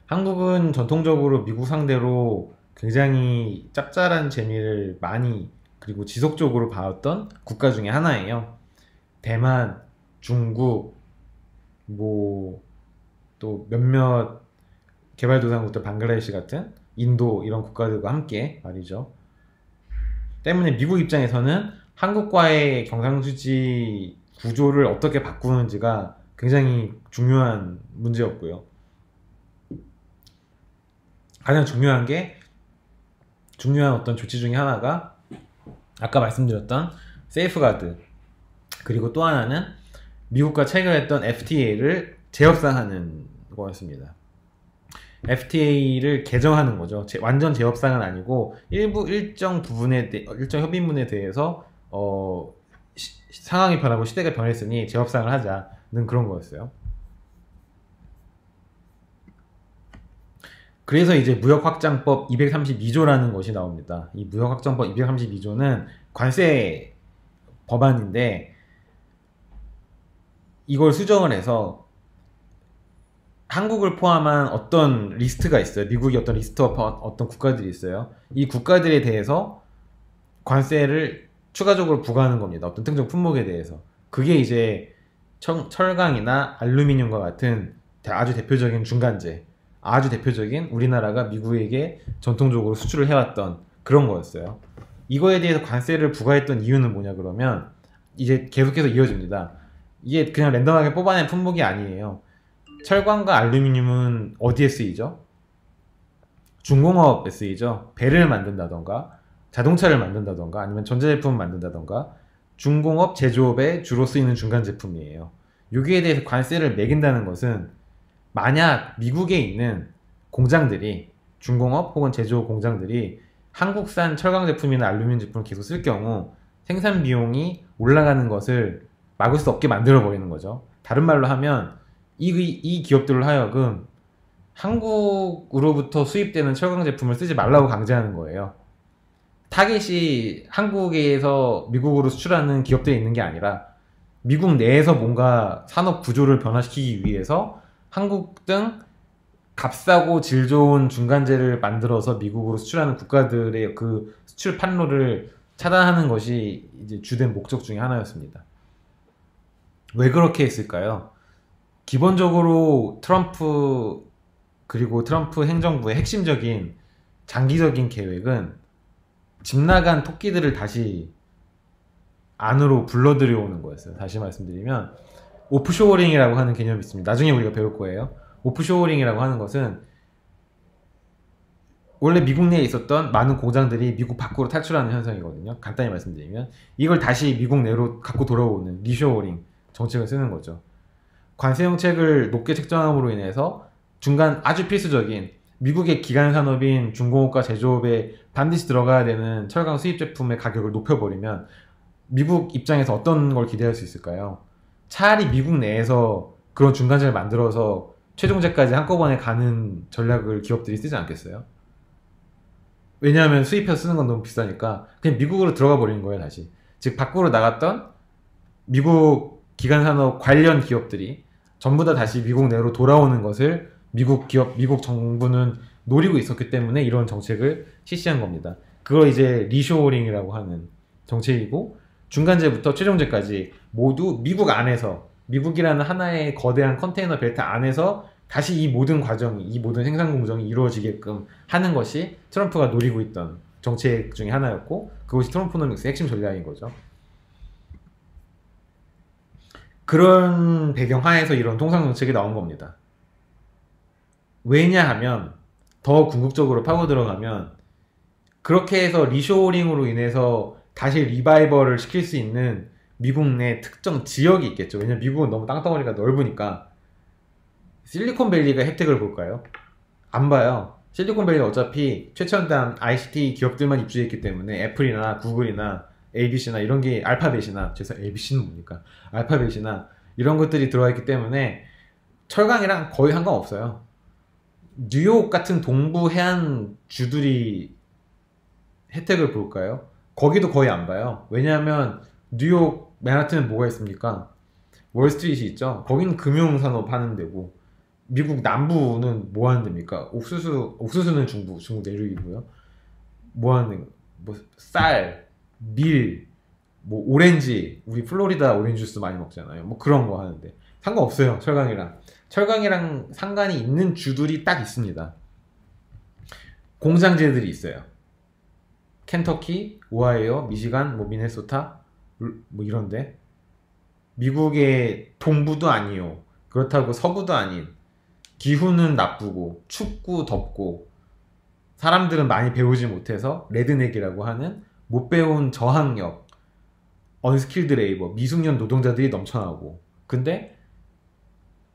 한국은 전통적으로 미국 상대로 굉장히 짭짤한 재미를 많이 그리고 지속적으로 봐왔던 국가 중에 하나예요. 대만, 중국, 뭐 또 몇몇 개발도상국들 방글라데시 같은 인도 이런 국가들과 함께 말이죠. 때문에 미국 입장에서는 한국과의 경상수지 구조를 어떻게 바꾸는지가 굉장히 중요한 문제였고요. 가장 중요한 어떤 조치 중에 하나가 아까 말씀드렸던 세이프가드, 그리고 또 하나는 미국과 체결했던 FTA를 재협상하는 거였습니다. FTA를 개정하는 거죠. 완전 재협상은 아니고 일정 협의문에 대해서 상황이 변하고 시대가 변했으니 재협상을 하자는 그런 거였어요. 그래서 이제 무역확장법 232조라는 것이 나옵니다. 이 무역확장법 232조는 관세 법안인데 이걸 수정을 해서 한국을 포함한 어떤 리스트가 있어요. 미국이 어떤 어떤 국가들이 있어요. 이 국가들에 대해서 관세를 추가적으로 부과하는 겁니다. 어떤 특정 품목에 대해서. 그게 이제 철강이나 알루미늄과 같은 아주 대표적인 중간재, 아주 대표적인 우리나라가 미국에게 전통적으로 수출을 해왔던 그런 거였어요. 이거에 대해서 관세를 부과했던 이유는 뭐냐 그러면 이제 계속해서 이어집니다. 이게 그냥 랜덤하게 뽑아낸 품목이 아니에요. 철광과 알루미늄은 어디에 쓰이죠? 중공업에 쓰이죠. 배를 만든다던가 자동차를 만든다던가 아니면 전자제품을 만든다던가 중공업 제조업에 주로 쓰이는 중간 제품이에요. 여기에 대해서 관세를 매긴다는 것은 만약 미국에 있는 공장들이 중공업 혹은 제조업 공장들이 한국산 철강 제품이나 알루미늄 제품을 계속 쓸 경우 생산 비용이 올라가는 것을 막을 수 없게 만들어 버리는 거죠. 다른 말로 하면 이 기업들로 하여금 한국으로부터 수입되는 철강 제품을 쓰지 말라고 강제하는 거예요. 타겟이 한국에서 미국으로 수출하는 기업들이 있는 게 아니라 미국 내에서 뭔가 산업 구조를 변화시키기 위해서 한국 등 값싸고 질 좋은 중간재를 만들어서 미국으로 수출하는 국가들의 그 수출 판로를 차단하는 것이 이제 주된 목적 중에 하나였습니다. 왜 그렇게 했을까요? 기본적으로 트럼프 그리고 트럼프 행정부의 핵심적인 장기적인 계획은 집 나간 토끼들을 다시 안으로 불러들여오는 거였어요. 다시 말씀드리면 오프쇼어링이라고 하는 개념이 있습니다. 나중에 우리가 배울 거예요. 오프쇼어링이라고 하는 것은 원래 미국 내에 있었던 많은 공장들이 미국 밖으로 탈출하는 현상이거든요. 간단히 말씀드리면 이걸 다시 미국 내로 갖고 돌아오는 리쇼어링 정책을 쓰는 거죠. 관세 정책을 높게 책정함으로 인해서 중간 아주 필수적인 미국의 기간 산업인 중공업과 제조업에 반드시 들어가야 되는 철강 수입 제품의 가격을 높여버리면 미국 입장에서 어떤 걸 기대할 수 있을까요? 차라리 미국 내에서 그런 중간재를 만들어서 최종재까지 한꺼번에 가는 전략을 기업들이 쓰지 않겠어요? 왜냐하면 수입해서 쓰는 건 너무 비싸니까 그냥 미국으로 들어가 버리는 거예요, 다시. 즉 밖으로 나갔던 미국 기간산업 관련 기업들이 전부 다 다시 미국 내로 돌아오는 것을 미국 정부는 노리고 있었기 때문에 이런 정책을 실시한 겁니다. 그걸 이제 리쇼어링이라고 하는 정책이고, 중간재부터 최종재까지 모두 미국 안에서, 미국이라는 하나의 거대한 컨테이너 벨트 안에서 다시 이 모든 과정이, 이 모든 생산 공정이 이루어지게끔 하는 것이 트럼프가 노리고 있던 정책 중에 하나였고, 그것이 트럼프노믹스의 핵심 전략인 거죠. 그런 배경 하에서 이런 통상 정책이 나온 겁니다. 왜냐하면 더 궁극적으로 파고 들어가면 그렇게 해서 리쇼어링으로 인해서 다시 리바이벌을 시킬 수 있는 미국 내 특정 지역이 있겠죠. 왜냐면 미국은 너무 땅덩어리가 넓으니까. 실리콘밸리가 혜택을 볼까요? 안 봐요. 실리콘밸리가 어차피 최첨단 ICT 기업들만 입주했기 때문에 애플이나 구글이나 ABC나 이런 게, 알파벳이나, ABC는 뭡니까? 알파벳이나 이런 것들이 들어와 있기 때문에 철강이랑 거의 상관없어요. 뉴욕 같은 동부 해안 주들이 혜택을 볼까요? 거기도 거의 안 봐요. 왜냐하면 뉴욕 맨하튼은 뭐가 있습니까? 월스트리트이 있죠. 거기는 금융산업 하는 데고, 미국 남부는 뭐 하는 데입니까? 옥수수는 중국 내륙이고요. 뭐 하는 데, 뭐 쌀, 밀, 뭐 오렌지, 우리 플로리다 오렌지 주스 많이 먹잖아요. 뭐 그런 거 하는데 상관없어요. 철강이랑 상관이 있는 주들이 딱 있습니다. 공장제들이 있어요. 켄터키, 오하이오, 미시간, 뭐 미네소타, 뭐 이런데. 미국의 동부도 아니요, 그렇다고 서부도 아닌, 기후는 나쁘고 춥고 덥고 사람들은 많이 배우지 못해서 레드넥이라고 하는 못 배운 저학력, 언스킬드 레이버, 미숙련 노동자들이 넘쳐나고, 근데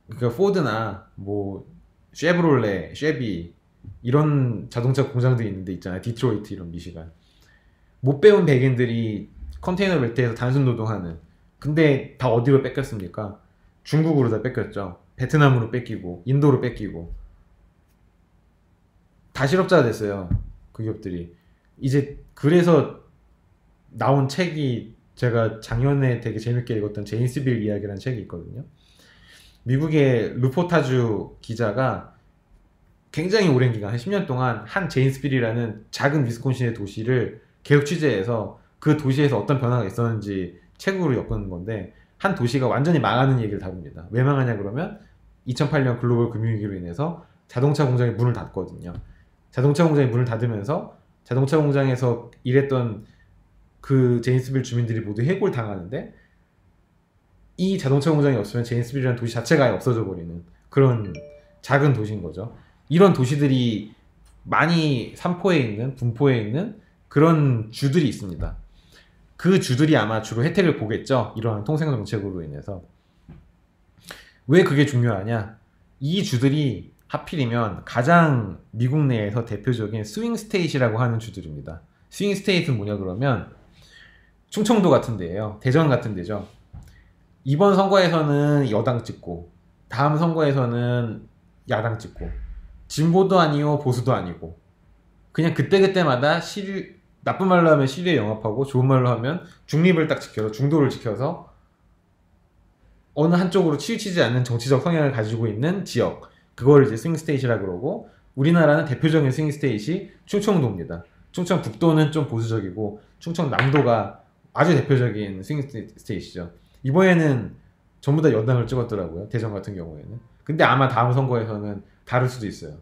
그러니까 포드나 뭐 쉐브롤레, 쉐비 이런 자동차 공장들이 있는데 있잖아요. 디트로이트 이런 미시간. 못 배운 백인들이 컨테이너 벨트에서 단순 노동하는. 근데 다 어디로 뺏겼습니까? 중국으로 다 뺏겼죠. 베트남으로 뺏기고 인도로 뺏기고 다 실업자가 됐어요. 그 기업들이. 이제 그래서 나온 책이, 제가 작년에 되게 재밌게 읽었던 제임스 빌 이야기라는 책이 있거든요. 미국의 루포타주 기자가 굉장히 오랜 기간, 한 10년 동안 한 제임스빌이라는 작은 위스콘신의 도시를 계속 취재해서 그 도시에서 어떤 변화가 있었는지 책으로 엮은 건데, 한 도시가 완전히 망하는 얘기를 다룹니다. 왜 망하냐 그러면 2008년 글로벌 금융위기로 인해서 자동차 공장이 문을 닫거든요. 자동차 공장이 문을 닫으면서 자동차 공장에서 일했던 그 제임스빌 주민들이 모두 해고를 당하는데, 이 자동차 공장이 없으면 제임스빌이라는 도시 자체가 아예 없어져 버리는 그런 작은 도시인 거죠. 이런 도시들이 많이 삼포에 있는, 분포에 있는 그런 주들이 있습니다. 그 주들이 아마 주로 혜택을 보겠죠. 이러한 통생 정책으로 인해서. 왜 그게 중요하냐? 이 주들이 하필이면 가장 미국 내에서 대표적인 스윙 스테이트라고 하는 주들입니다. 스윙 스테이트는 뭐냐 그러면 충청도 같은 데예요. 대전 같은 데죠. 이번 선거에서는 여당 찍고 다음 선거에서는 야당 찍고, 진보도 아니고 보수도 아니고, 그냥 그때그때마다 나쁜 말로 하면 시류에 영합하고, 좋은 말로 하면 중립을 딱 지켜서, 중도를 지켜서 어느 한쪽으로 치우치지 않는 정치적 성향을 가지고 있는 지역, 그걸 이제 스윙 스테이트라 그러고, 우리나라는 대표적인 스윙 스테이트이 충청도입니다. 충청북도는 좀 보수적이고 충청남도가 아주 대표적인 스윙 스테이트죠. 이번에는 전부 다 여당을 찍었더라고요. 대전 같은 경우에는. 근데 아마 다음 선거에서는 다를 수도 있어요.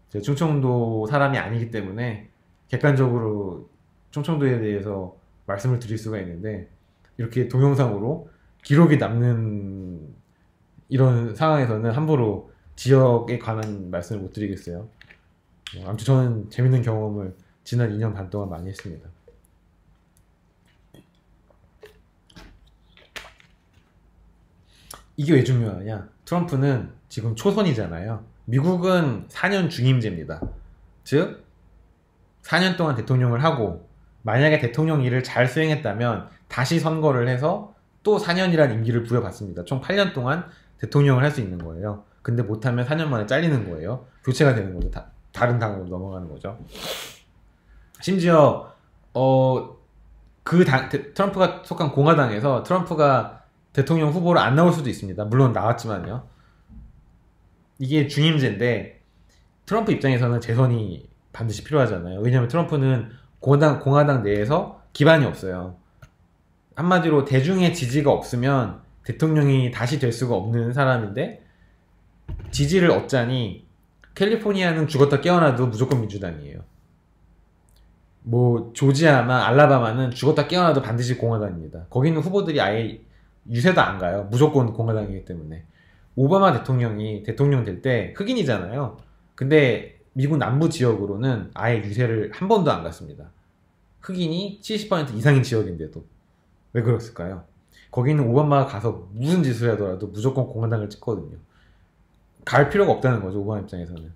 제가 충청도 사람이 아니기 때문에 객관적으로 충청도에 대해서 말씀을 드릴 수가 있는데, 이렇게 동영상으로 기록이 남는 이런 상황에서는 함부로 지역에 관한 말씀을 못 드리겠어요. 아무튼 저는 재밌는 경험을 지난 2년 반 동안 많이 했습니다. 이게 왜 중요하냐? 트럼프는 지금 초선이잖아요. 미국은 4년 중임제입니다. 즉 4년 동안 대통령을 하고, 만약에 대통령 일을 잘 수행했다면 다시 선거를 해서 또 4년이라는 임기를 부여받습니다. 총 8년 동안 대통령을 할 수 있는 거예요. 근데 못하면 4년 만에 잘리는 거예요. 교체가 되는 거죠. 다른 당으로 넘어가는 거죠. 심지어 트럼프가 속한 공화당에서 트럼프가 대통령 후보로 안 나올 수도 있습니다. 물론 나왔지만요. 이게 중임제인데 트럼프 입장에서는 재선이 반드시 필요하잖아요. 왜냐하면 트럼프는 공화당 내에서 기반이 없어요. 한마디로 대중의 지지가 없으면 대통령이 다시 될 수가 없는 사람인데 지지를 얻자니 캘리포니아는 죽었다 깨어나도 무조건 민주당이에요. 뭐 조지아나 알라바마는 죽었다 깨어나도 반드시 공화당입니다. 거기는 후보들이 아예 유세도 안 가요. 무조건 공화당이기 때문에. 오바마 대통령이 대통령 될 때 흑인이잖아요. 근데 미국 남부 지역으로는 아예 유세를 한 번도 안 갔습니다. 흑인이 70% 이상인 지역인데도. 왜 그랬을까요? 거기는 오바마가 가서 무슨 짓을 하더라도 무조건 공화당을 찍거든요. 갈 필요가 없다는 거죠, 오바마 입장에서는.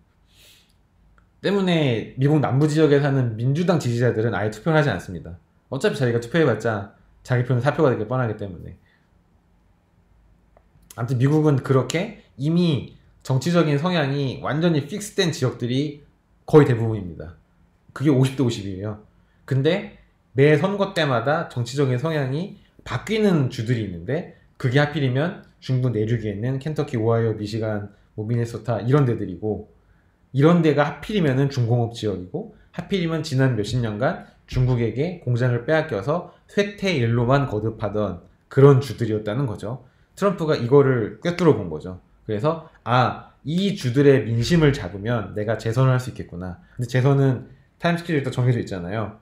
때문에 미국 남부 지역에 사는 민주당 지지자들은 아예 투표를 하지 않습니다. 어차피 자기가 투표해봤자 자기 표는 사표가 되게 뻔하기 때문에. 아무튼 미국은 그렇게 이미 정치적인 성향이 완전히 픽스된 지역들이 거의 대부분입니다. 그게 50대 50이에요. 근데 매 선거 때마다 정치적인 성향이 바뀌는 주들이 있는데 그게 하필이면 중부 내륙에 있는 켄터키, 오하이오, 미시간, 미네소타 이런 데들이고 이런 데가 하필이면은 중공업 지역이고 하필이면 지난 몇십 년간 중국에게 공장을 빼앗겨서 쇠퇴 일로만 거듭하던 그런 주들이었다는 거죠. 트럼프가 이거를 꿰뚫어 본 거죠. 그래서 이 주들의 민심을 잡으면 내가 재선을 할 수 있겠구나. 근데 재선은 타임 스케줄이 또 정해져 있잖아요.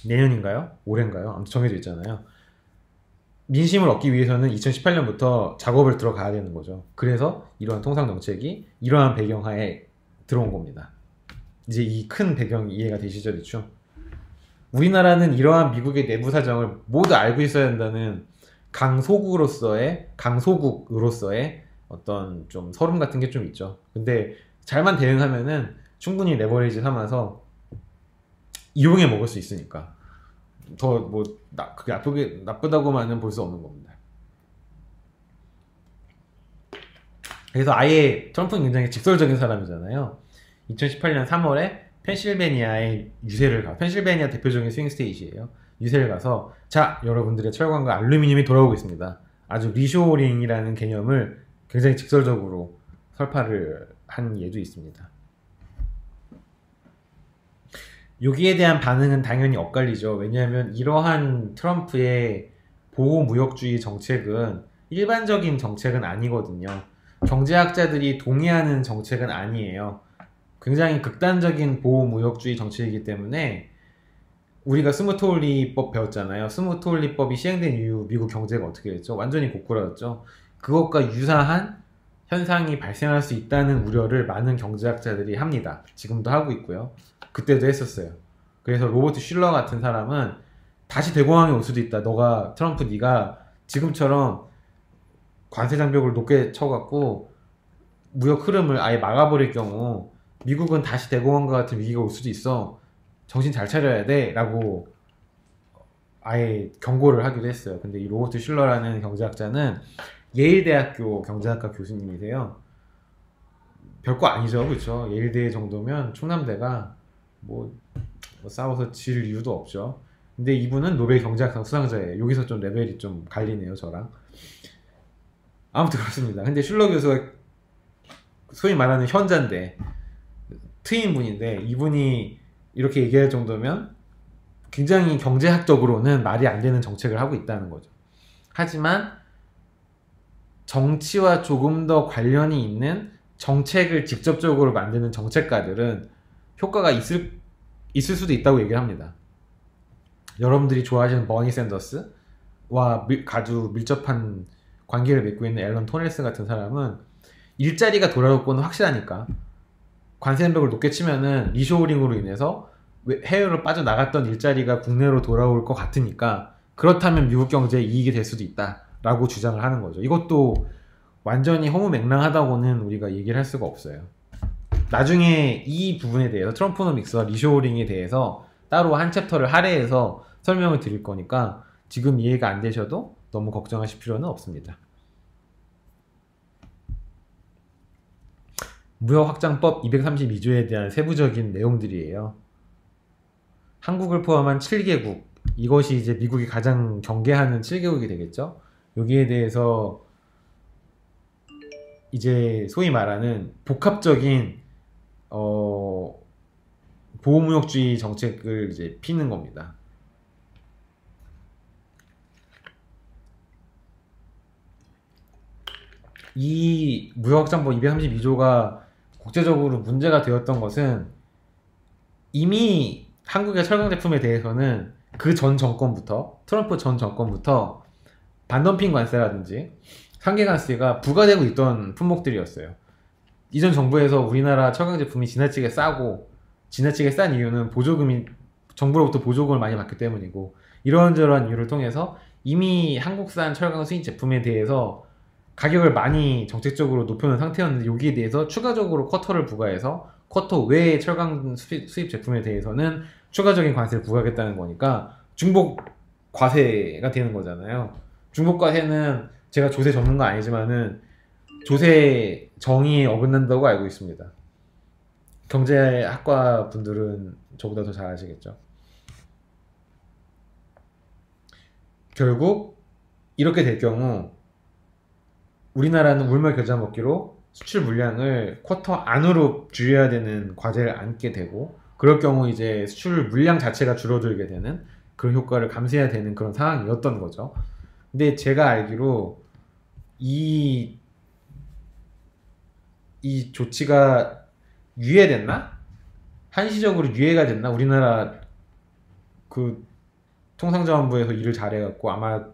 내년인가요? 올해인가요? 아무튼 정해져 있잖아요. 민심을 얻기 위해서는 2018년부터 작업을 들어가야 되는 거죠. 그래서 이러한 통상 정책이 이러한 배경하에 들어온 겁니다. 이제 이 큰 배경이 이해가 되시죠, 대충? 우리나라는 이러한 미국의 내부 사정을 모두 알고 있어야 한다는 강소국으로서의 어떤 좀 서름 같은 게 좀 있죠. 근데 잘만 대응하면은 충분히 레버리지 삼아서 이용해 먹을 수 있으니까 더 뭐 그게 나쁘다고만은 볼 수 없는 겁니다. 그래서 아예 트럼프는 굉장히 직설적인 사람이잖아요. 2018년 3월에 펜실베니아에 펜실베니아 대표적인 스윙 스테이트예요. 유세를 가서 자, 여러분들의 철강과 알루미늄이 돌아오고 있습니다. 아주 리쇼링이라는 개념을 굉장히 직설적으로 설파를 한 예도 있습니다. 여기에 대한 반응은 당연히 엇갈리죠. 왜냐하면 이러한 트럼프의 보호무역주의 정책은 일반적인 정책은 아니거든요. 경제학자들이 동의하는 정책은 아니에요. 굉장히 극단적인 보호무역주의 정책이기 때문에 우리가 스무트홀리법 배웠잖아요. 스무트홀리법이 시행된 이후 미국 경제가 어떻게 됐죠? 완전히 고꾸라졌죠. 그것과 유사한 현상이 발생할 수 있다는 우려를 많은 경제학자들이 합니다. 지금도 하고 있고요. 그때도 했었어요. 그래서 로버트 슐러 같은 사람은 다시 대공황이 올 수도 있다. 트럼프 네가 지금처럼 관세 장벽을 높게 쳐갖고 무역 흐름을 아예 막아버릴 경우 미국은 다시 대공황과 같은 위기가 올 수도 있어. 정신 잘 차려야 돼. 라고 아예 경고를 하기도 했어요. 근데 이 로버트 슐러라는 경제학자는 예일대학교 경제학과 교수님이세요. 별거 아니죠. 그렇죠? 예일대 정도면 충남대가 뭐 싸워서 질 이유도 없죠. 근데 이분은 노벨 경제학상 수상자예요. 여기서 좀 레벨이 좀 갈리네요, 저랑. 아무튼 그렇습니다. 근데 슐러 교수가 소위 말하는 현자인데 트윈분인데 이분이 이렇게 얘기할 정도면 굉장히 경제학적으로는 말이 안 되는 정책을 하고 있다는 거죠. 하지만 정치와 조금 더 관련이 있는 정책을 직접적으로 만드는 정책가들은 효과가 있을 수도 있다고 얘기를 합니다. 여러분들이 좋아하시는 버니 샌더스와 아주 밀접한 관계를 맺고 있는 앨런 토넬스 같은 사람은 일자리가 돌아올 거는 확실하니까 관세 장벽을 높게 치면은 리쇼어링으로 인해서 해외로 빠져나갔던 일자리가 국내로 돌아올 것 같으니까 그렇다면 미국 경제에 이익이 될 수도 있다라고 주장을 하는 거죠. 이것도 완전히 허무맹랑하다고는 우리가 얘기를 할 수가 없어요. 나중에 이 부분에 대해서 트럼프노믹스와 리쇼어링에 대해서 따로 한 챕터를 할애해서 설명을 드릴 거니까 지금 이해가 안 되셔도 너무 걱정하실 필요는 없습니다. 무역확장법 232조에 대한 세부적인 내용들이에요. 한국을 포함한 7개국, 이것이 이제 미국이 가장 경계하는 7개국이 되겠죠. 여기에 대해서 이제 소위 말하는 복합적인 보호무역주의 정책을 이제 피는 겁니다. 이 무역확장법 232조가 국제적으로 문제가 되었던 것은 이미 한국의 철강 제품에 대해서는 그 전 정권부터, 트럼프 전 정권부터 반덤핑 관세라든지 상계관세가 부과되고 있던 품목들이었어요. 이전 정부에서 우리나라 철강 제품이 지나치게 싸고, 지나치게 싼 이유는 보조금이, 정부로부터 보조금을 많이 받기 때문이고, 이런저런 이유를 통해서 이미 한국산 철강 수입 제품에 대해서 가격을 많이 정책적으로 높여놓은 상태였는데, 여기에 대해서 추가적으로 쿼터를 부과해서 쿼터 외의 철강 수입 제품에 대해서는 추가적인 관세를 부과하겠다는 거니까 중복 과세가 되는 거잖아요. 중복 과세는 제가 조세 전문가 아니지만은 조세 정의에 어긋난다고 알고 있습니다. 경제학과 분들은 저보다 더 잘 아시겠죠. 결국 이렇게 될 경우 우리나라는 울며 겨자 먹기로 수출 물량을 쿼터 안으로 줄여야 되는 과제를 안게 되고, 그럴 경우 이제 수출 물량 자체가 줄어들게 되는 그런 효과를 감수해야 되는 그런 상황이었던 거죠. 근데 제가 알기로 이 조치가 유예됐나? 한시적으로 유예가 됐나? 우리나라 그 통상자원부에서 일을 잘해갖고 아마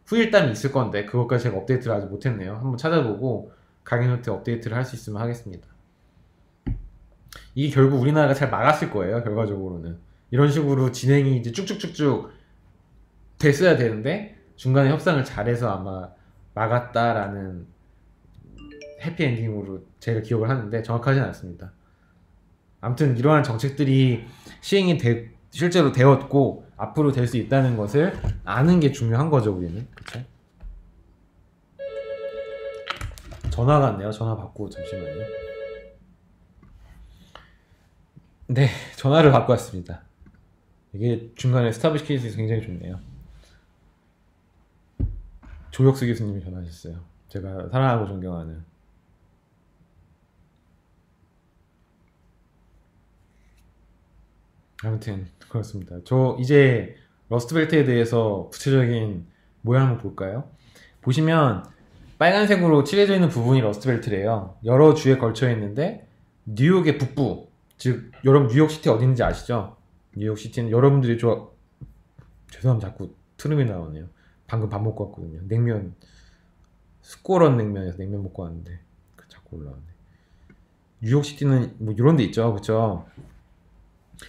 후일담이 있을 건데 그것까지 제가 업데이트를 아직 못했네요. 한번 찾아보고 강의노트 업데이트를 할 수 있으면 하겠습니다. 이게 결국 우리나라가 잘 막았을 거예요. 결과적으로는 이런 식으로 진행이 이제 쭉쭉쭉쭉 됐어야 되는데 중간에 협상을 잘해서 아마 막았다라는 해피엔딩으로 제가 기억을 하는데 정확하진 않습니다. 아무튼 이러한 정책들이 시행이 실제로 되었고 앞으로 될 수 있다는 것을 아는 게 중요한 거죠. 우리는. 그쵸? 전화가 왔네요. 전화 받고 잠시만요. 네, 전화를 받고 왔습니다. 이게 중간에 스탑을 시킬 수 있어서 굉장히 좋네요. 조혁수 교수님이 전화하셨어요. 제가 사랑하고 존경하는. 아무튼 그렇습니다. 저 이제 러스트벨트에 대해서 구체적인 모양 한번 볼까요? 보시면 빨간색으로 칠해져 있는 부분이 러스트벨트래요. 여러 주에 걸쳐 있는데 뉴욕의 북부, 즉 여러분 뉴욕시티 어딘지 아시죠? 뉴욕시티는 여러분들이 죄송합니다. 자꾸 트름이 나오네요. 방금 밥 먹고 왔거든요. 냉면, 스꼬런 냉면에서 냉면 먹고 왔는데 자꾸 올라오네. 뉴욕시티는 뭐 이런 데 있죠. 그쵸?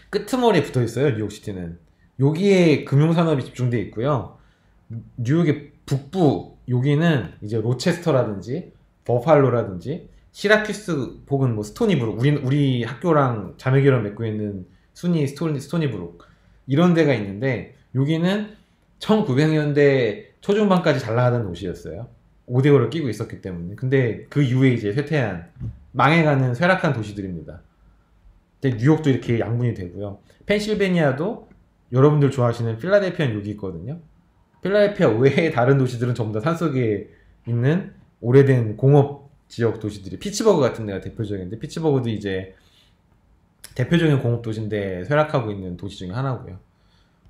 끄트머리에 붙어 있어요. 뉴욕시티는. 여기에 금융산업이 집중돼 있고요. 뉴욕의 북부, 여기는 이제 로체스터라든지 버팔로라든지 시라큐스 혹은 뭐 스토니브룩, 우리 학교랑 자매결연 맺고 있는 순위 스토니브룩 이런 데가 있는데, 여기는 1900년대 초중반까지 잘 나가던 도시였어요. 5대5를 끼고 있었기 때문에. 근데 그 이후에 이제 쇠퇴한, 망해가는 쇠락한 도시들입니다. 근데 뉴욕도 이렇게 양분이 되고요. 펜실베니아도 여러분들 좋아하시는 필라델피아는 여기 있거든요. 필라델피아 외의 다른 도시들은 전부 다 산속에 있는 오래된 공업 지역 도시들이, 피츠버그 같은 데가 대표적인데, 피츠버그도 이제 대표적인 공업 도시인데 쇠락하고 있는 도시 중에 하나고요.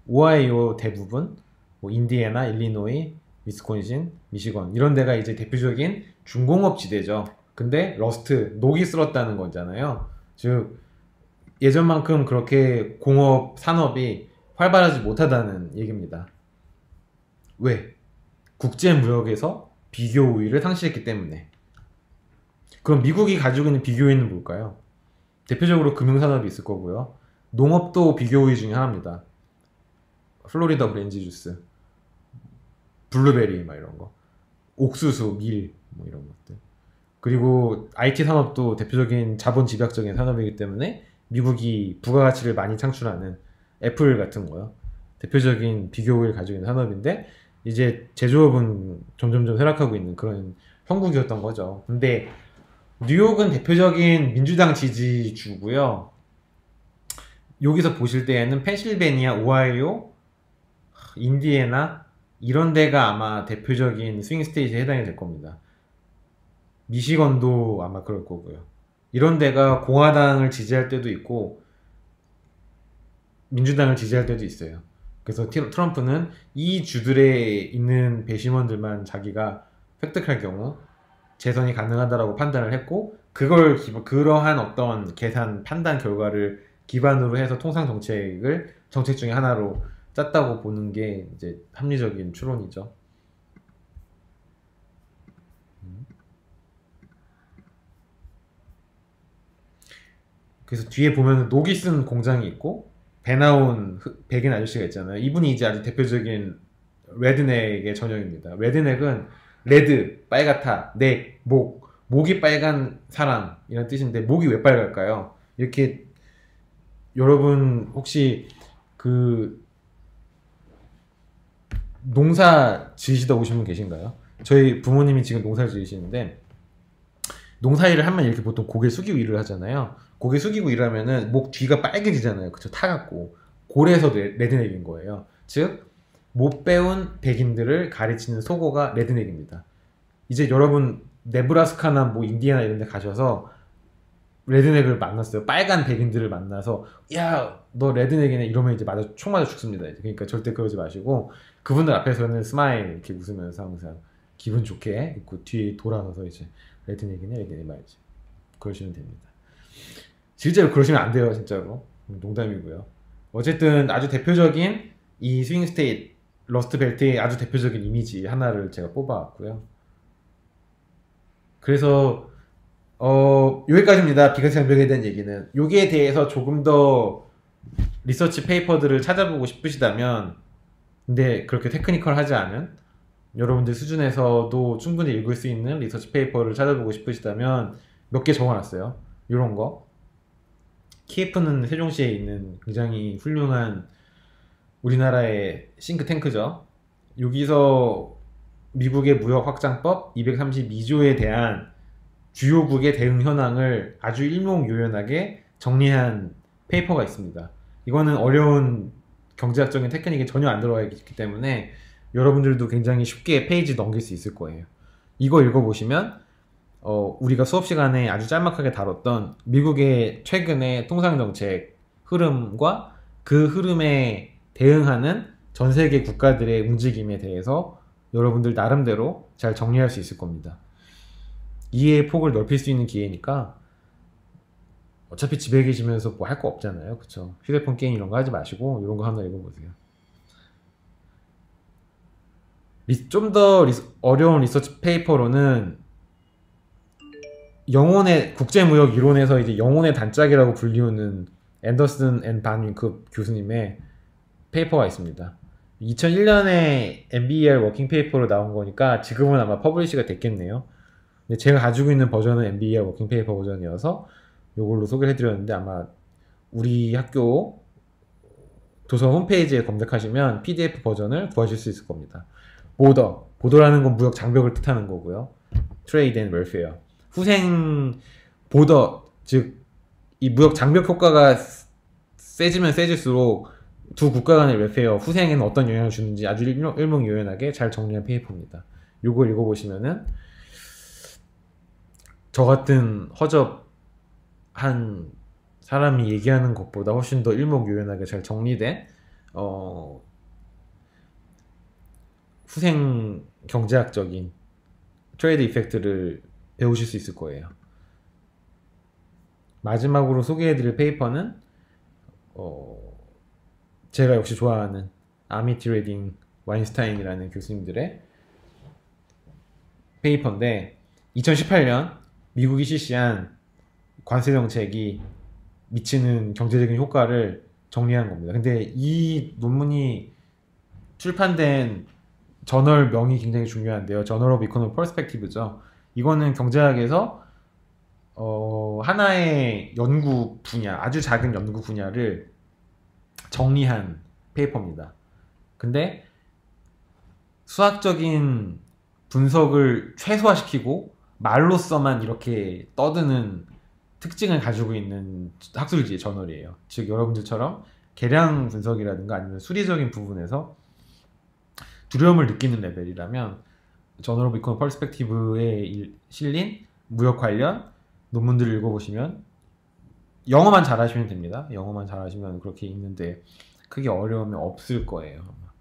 오하이오 대부분, 뭐 인디애나, 일리노이, 위스콘신, 미시건 이런 데가 이제 대표적인 중공업 지대죠. 근데 러스트, 녹이 쓸었다는 거잖아요. 즉 예전만큼 그렇게 공업 산업이 활발하지 못하다는 얘기입니다. 왜? 국제 무역에서 비교 우위를 상실했기 때문에. 그럼 미국이 가지고 있는 비교 우위는 뭘까요? 대표적으로 금융산업이 있을 거고요. 농업도 비교 우위 중에 하나입니다. 플로리다 오렌지 주스, 블루베리 막 이런 거, 옥수수, 밀 뭐 이런 것들. 그리고 IT 산업도 대표적인 자본 집약적인 산업이기 때문에 미국이 부가가치를 많이 창출하는 애플 같은 거요. 대표적인 비교 우위를 가지고 있는 산업인데, 이제 제조업은 점점점 쇠락하고 있는 그런 형국이었던 거죠. 근데 뉴욕은 대표적인 민주당 지지주고요. 여기서 보실 때에는 펜실베니아, 오하이오, 인디애나 이런 데가 아마 대표적인 스윙 스테이트에 해당이 될 겁니다. 미시건도 아마 그럴 거고요. 이런 데가 공화당을 지지할 때도 있고 민주당을 지지할 때도 있어요. 그래서 트럼프는 이 주들에 있는 배심원들만 자기가 획득할 경우 재선이 가능하다라고 판단을 했고, 그걸 그러한 어떤 계산 판단 결과를 기반으로 해서 통상 정책을 정책 중에 하나로 짰다고 보는 게 이제 합리적인 추론이죠. 그래서 뒤에 보면 녹이 쓴 공장이 있고 배 나온 백인 아저씨가 있잖아요. 이분이 이제 아주 대표적인 레드넥의 전형입니다. 레드넥은 레드, 빨갛다, 넥, 목이 빨간 사람 이런 뜻인데 목이 왜 빨갈까요? 이렇게 여러분 혹시 그 농사 지으시다 오신 분 계신가요? 저희 부모님이 지금 농사를 지으시는데 농사 일을 하면 이렇게 보통 고개 숙이고 일을 하잖아요. 고개 숙이고 일하면은 목 뒤가 빨개지잖아요. 그쵸? 타갖고. 고래에서 레드넥인 거예요. 즉, 못 배운 백인들을 가르치는 속어가 레드넥입니다. 이제 여러분, 네브라스카나 뭐 인디애나 이런 데 가셔서 레드넥을 만났어요. 빨간 백인들을 만나서, 야, 너 레드넥이네. 이러면 이제 총 맞아 죽습니다. 그러니까 절대 그러지 마시고, 그분들 앞에서는 스마일 이렇게 웃으면서 항상 기분 좋게 있고, 뒤에 돌아서서 이제 레드넥이네, 레드넥 말이지. 그러시면 됩니다. 실제로 그러시면 안 돼요, 진짜로. 농담이고요. 어쨌든 아주 대표적인 이 스윙 스테이트, 러스트 벨트의 아주 대표적인 이미지 하나를 제가 뽑아왔고요. 그래서 여기까지입니다. 비과세 장벽에 대한 얘기는. 여기에 대해서 조금 더 리서치 페이퍼들을 찾아보고 싶으시다면, 근데 그렇게 테크니컬하지 않은 여러분들 수준에서도 충분히 읽을 수 있는 리서치 페이퍼를 찾아보고 싶으시다면 몇 개 적어놨어요. 이런 거. 키예프는 세종시에 있는 굉장히 훌륭한 우리나라의 싱크탱크죠. 여기서 미국의 무역 확장법 232조에 대한 주요국의 대응 현황을 아주 일목요연하게 정리한 페이퍼가 있습니다. 이거는 어려운 경제학적인 테크닉이 전혀 안 들어가 있기 때문에 여러분들도 굉장히 쉽게 페이지 넘길 수 있을 거예요. 이거 읽어보시면 우리가 수업 시간에 아주 짤막하게 다뤘던 미국의 최근의 통상정책 흐름과 그 흐름에 대응하는 전 세계 국가들의 움직임에 대해서 여러분들 나름대로 잘 정리할 수 있을 겁니다. 이해의 폭을 넓힐 수 있는 기회니까 어차피 집에 계시면서 뭐 할 거 없잖아요. 그쵸? 휴대폰 게임 이런 거 하지 마시고 이런 거 하나 읽어보세요. 좀 더 어려운 리서치 페이퍼로는 영혼의 국제무역 이론에서 이제 영혼의 단짝이라고 불리우는 앤더슨 앤 반 윙크 교수님의 페이퍼가 있습니다. 2001년에 MBER 워킹 페이퍼로 나온 거니까 지금은 아마 퍼블리시가 됐겠네요. 근데 제가 가지고 있는 버전은 MBER 워킹 페이퍼 버전이어서 이걸로 소개를 해드렸는데 아마 우리 학교 도서 홈페이지에 검색하시면 PDF 버전을 구하실 수 있을 겁니다. 보더라는 건 무역 장벽을 뜻하는 거고요. 트레이드 앤 웰페어. 후생 보더, 즉 이 무역 장벽 효과가 세지면 세질수록 두 국가 간의 웰페어, 후생에는 어떤 영향을 주는지 아주 일목요연하게 잘 정리한 페이퍼입니다. 요걸 읽어보시면은 저 같은 허접한 사람이 얘기하는 것보다 훨씬 더 일목요연하게 잘 정리된 후생 경제학적인 트레이드 이펙트를 배우실 수 있을 거예요. 마지막으로 소개해드릴 페이퍼는 제가 역시 좋아하는 아미티 레딩 와인스타인이라는 교수님들의 페이퍼인데 2018년 미국이 실시한 관세 정책이 미치는 경제적인 효과를 정리한 겁니다. 근데 이 논문이 출판된 저널명이 굉장히 중요한데요. 저널 오브 이코노믹 퍼스펙티브죠. 이거는 경제학에서 하나의 연구 분야, 아주 작은 연구 분야를 정리한 페이퍼입니다. 근데 수학적인 분석을 최소화시키고 말로써만 이렇게 떠드는 특징을 가지고 있는 학술지 저널이에요. 즉 여러분들처럼 계량 분석이라든가 아니면 수리적인 부분에서 두려움을 느끼는 레벨이라면 저널 오브 이코노믹 퍼스펙티브에 실린 무역 관련 논문들을 읽어보시면 영어만 잘하시면 됩니다. 영어만 잘하시면 그렇게 읽는데 크게 어려움이 없을 거예요. 아마.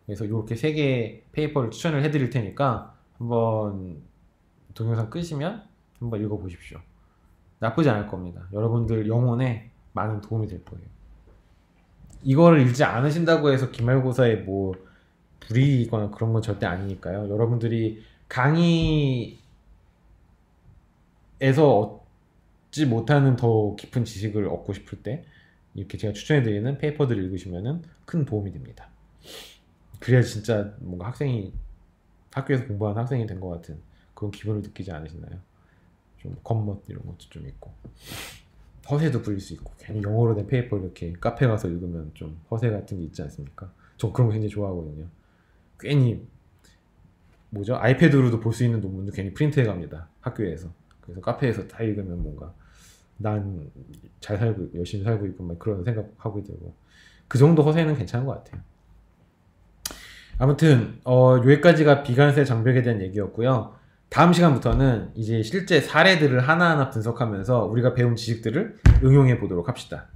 그래서 이렇게 3개 페이퍼를 추천을 해드릴 테니까 한번 동영상 끄시면 한번 읽어보십시오. 나쁘지 않을 겁니다. 여러분들 영혼에 많은 도움이 될 거예요. 이거를 읽지 않으신다고 해서 기말고사에 뭐 불이익이거나 그런 건 절대 아니니까요. 여러분들이 강의에서 얻지 못하는 더 깊은 지식을 얻고 싶을 때 이렇게 제가 추천해드리는 페이퍼들을 읽으시면 큰 도움이 됩니다. 그래야 진짜 뭔가 학교에서 공부하는 학생이 된 것 같은 그런 기분을 느끼지 않으시나요? 좀 겉멋 이런 것도 좀 있고 허세도 부릴 수 있고 괜히 영어로 된 페이퍼 이렇게 카페 가서 읽으면 좀 허세 같은 게 있지 않습니까? 저 그런 거 굉장히 좋아하거든요. 괜히 뭐죠? 아이패드로도 볼 수 있는 논문도 괜히 프린트해 갑니다. 학교에서. 그래서 카페에서 다 읽으면 뭔가 난 잘 살고 있고 열심히 살고 있고 막 그런 생각하고 되고 그 정도 허세는 괜찮은 것 같아요. 아무튼 여기까지가 비관세 장벽에 대한 얘기였고요. 다음 시간부터는 이제 실제 사례들을 하나하나 분석하면서 우리가 배운 지식들을 응용해 보도록 합시다.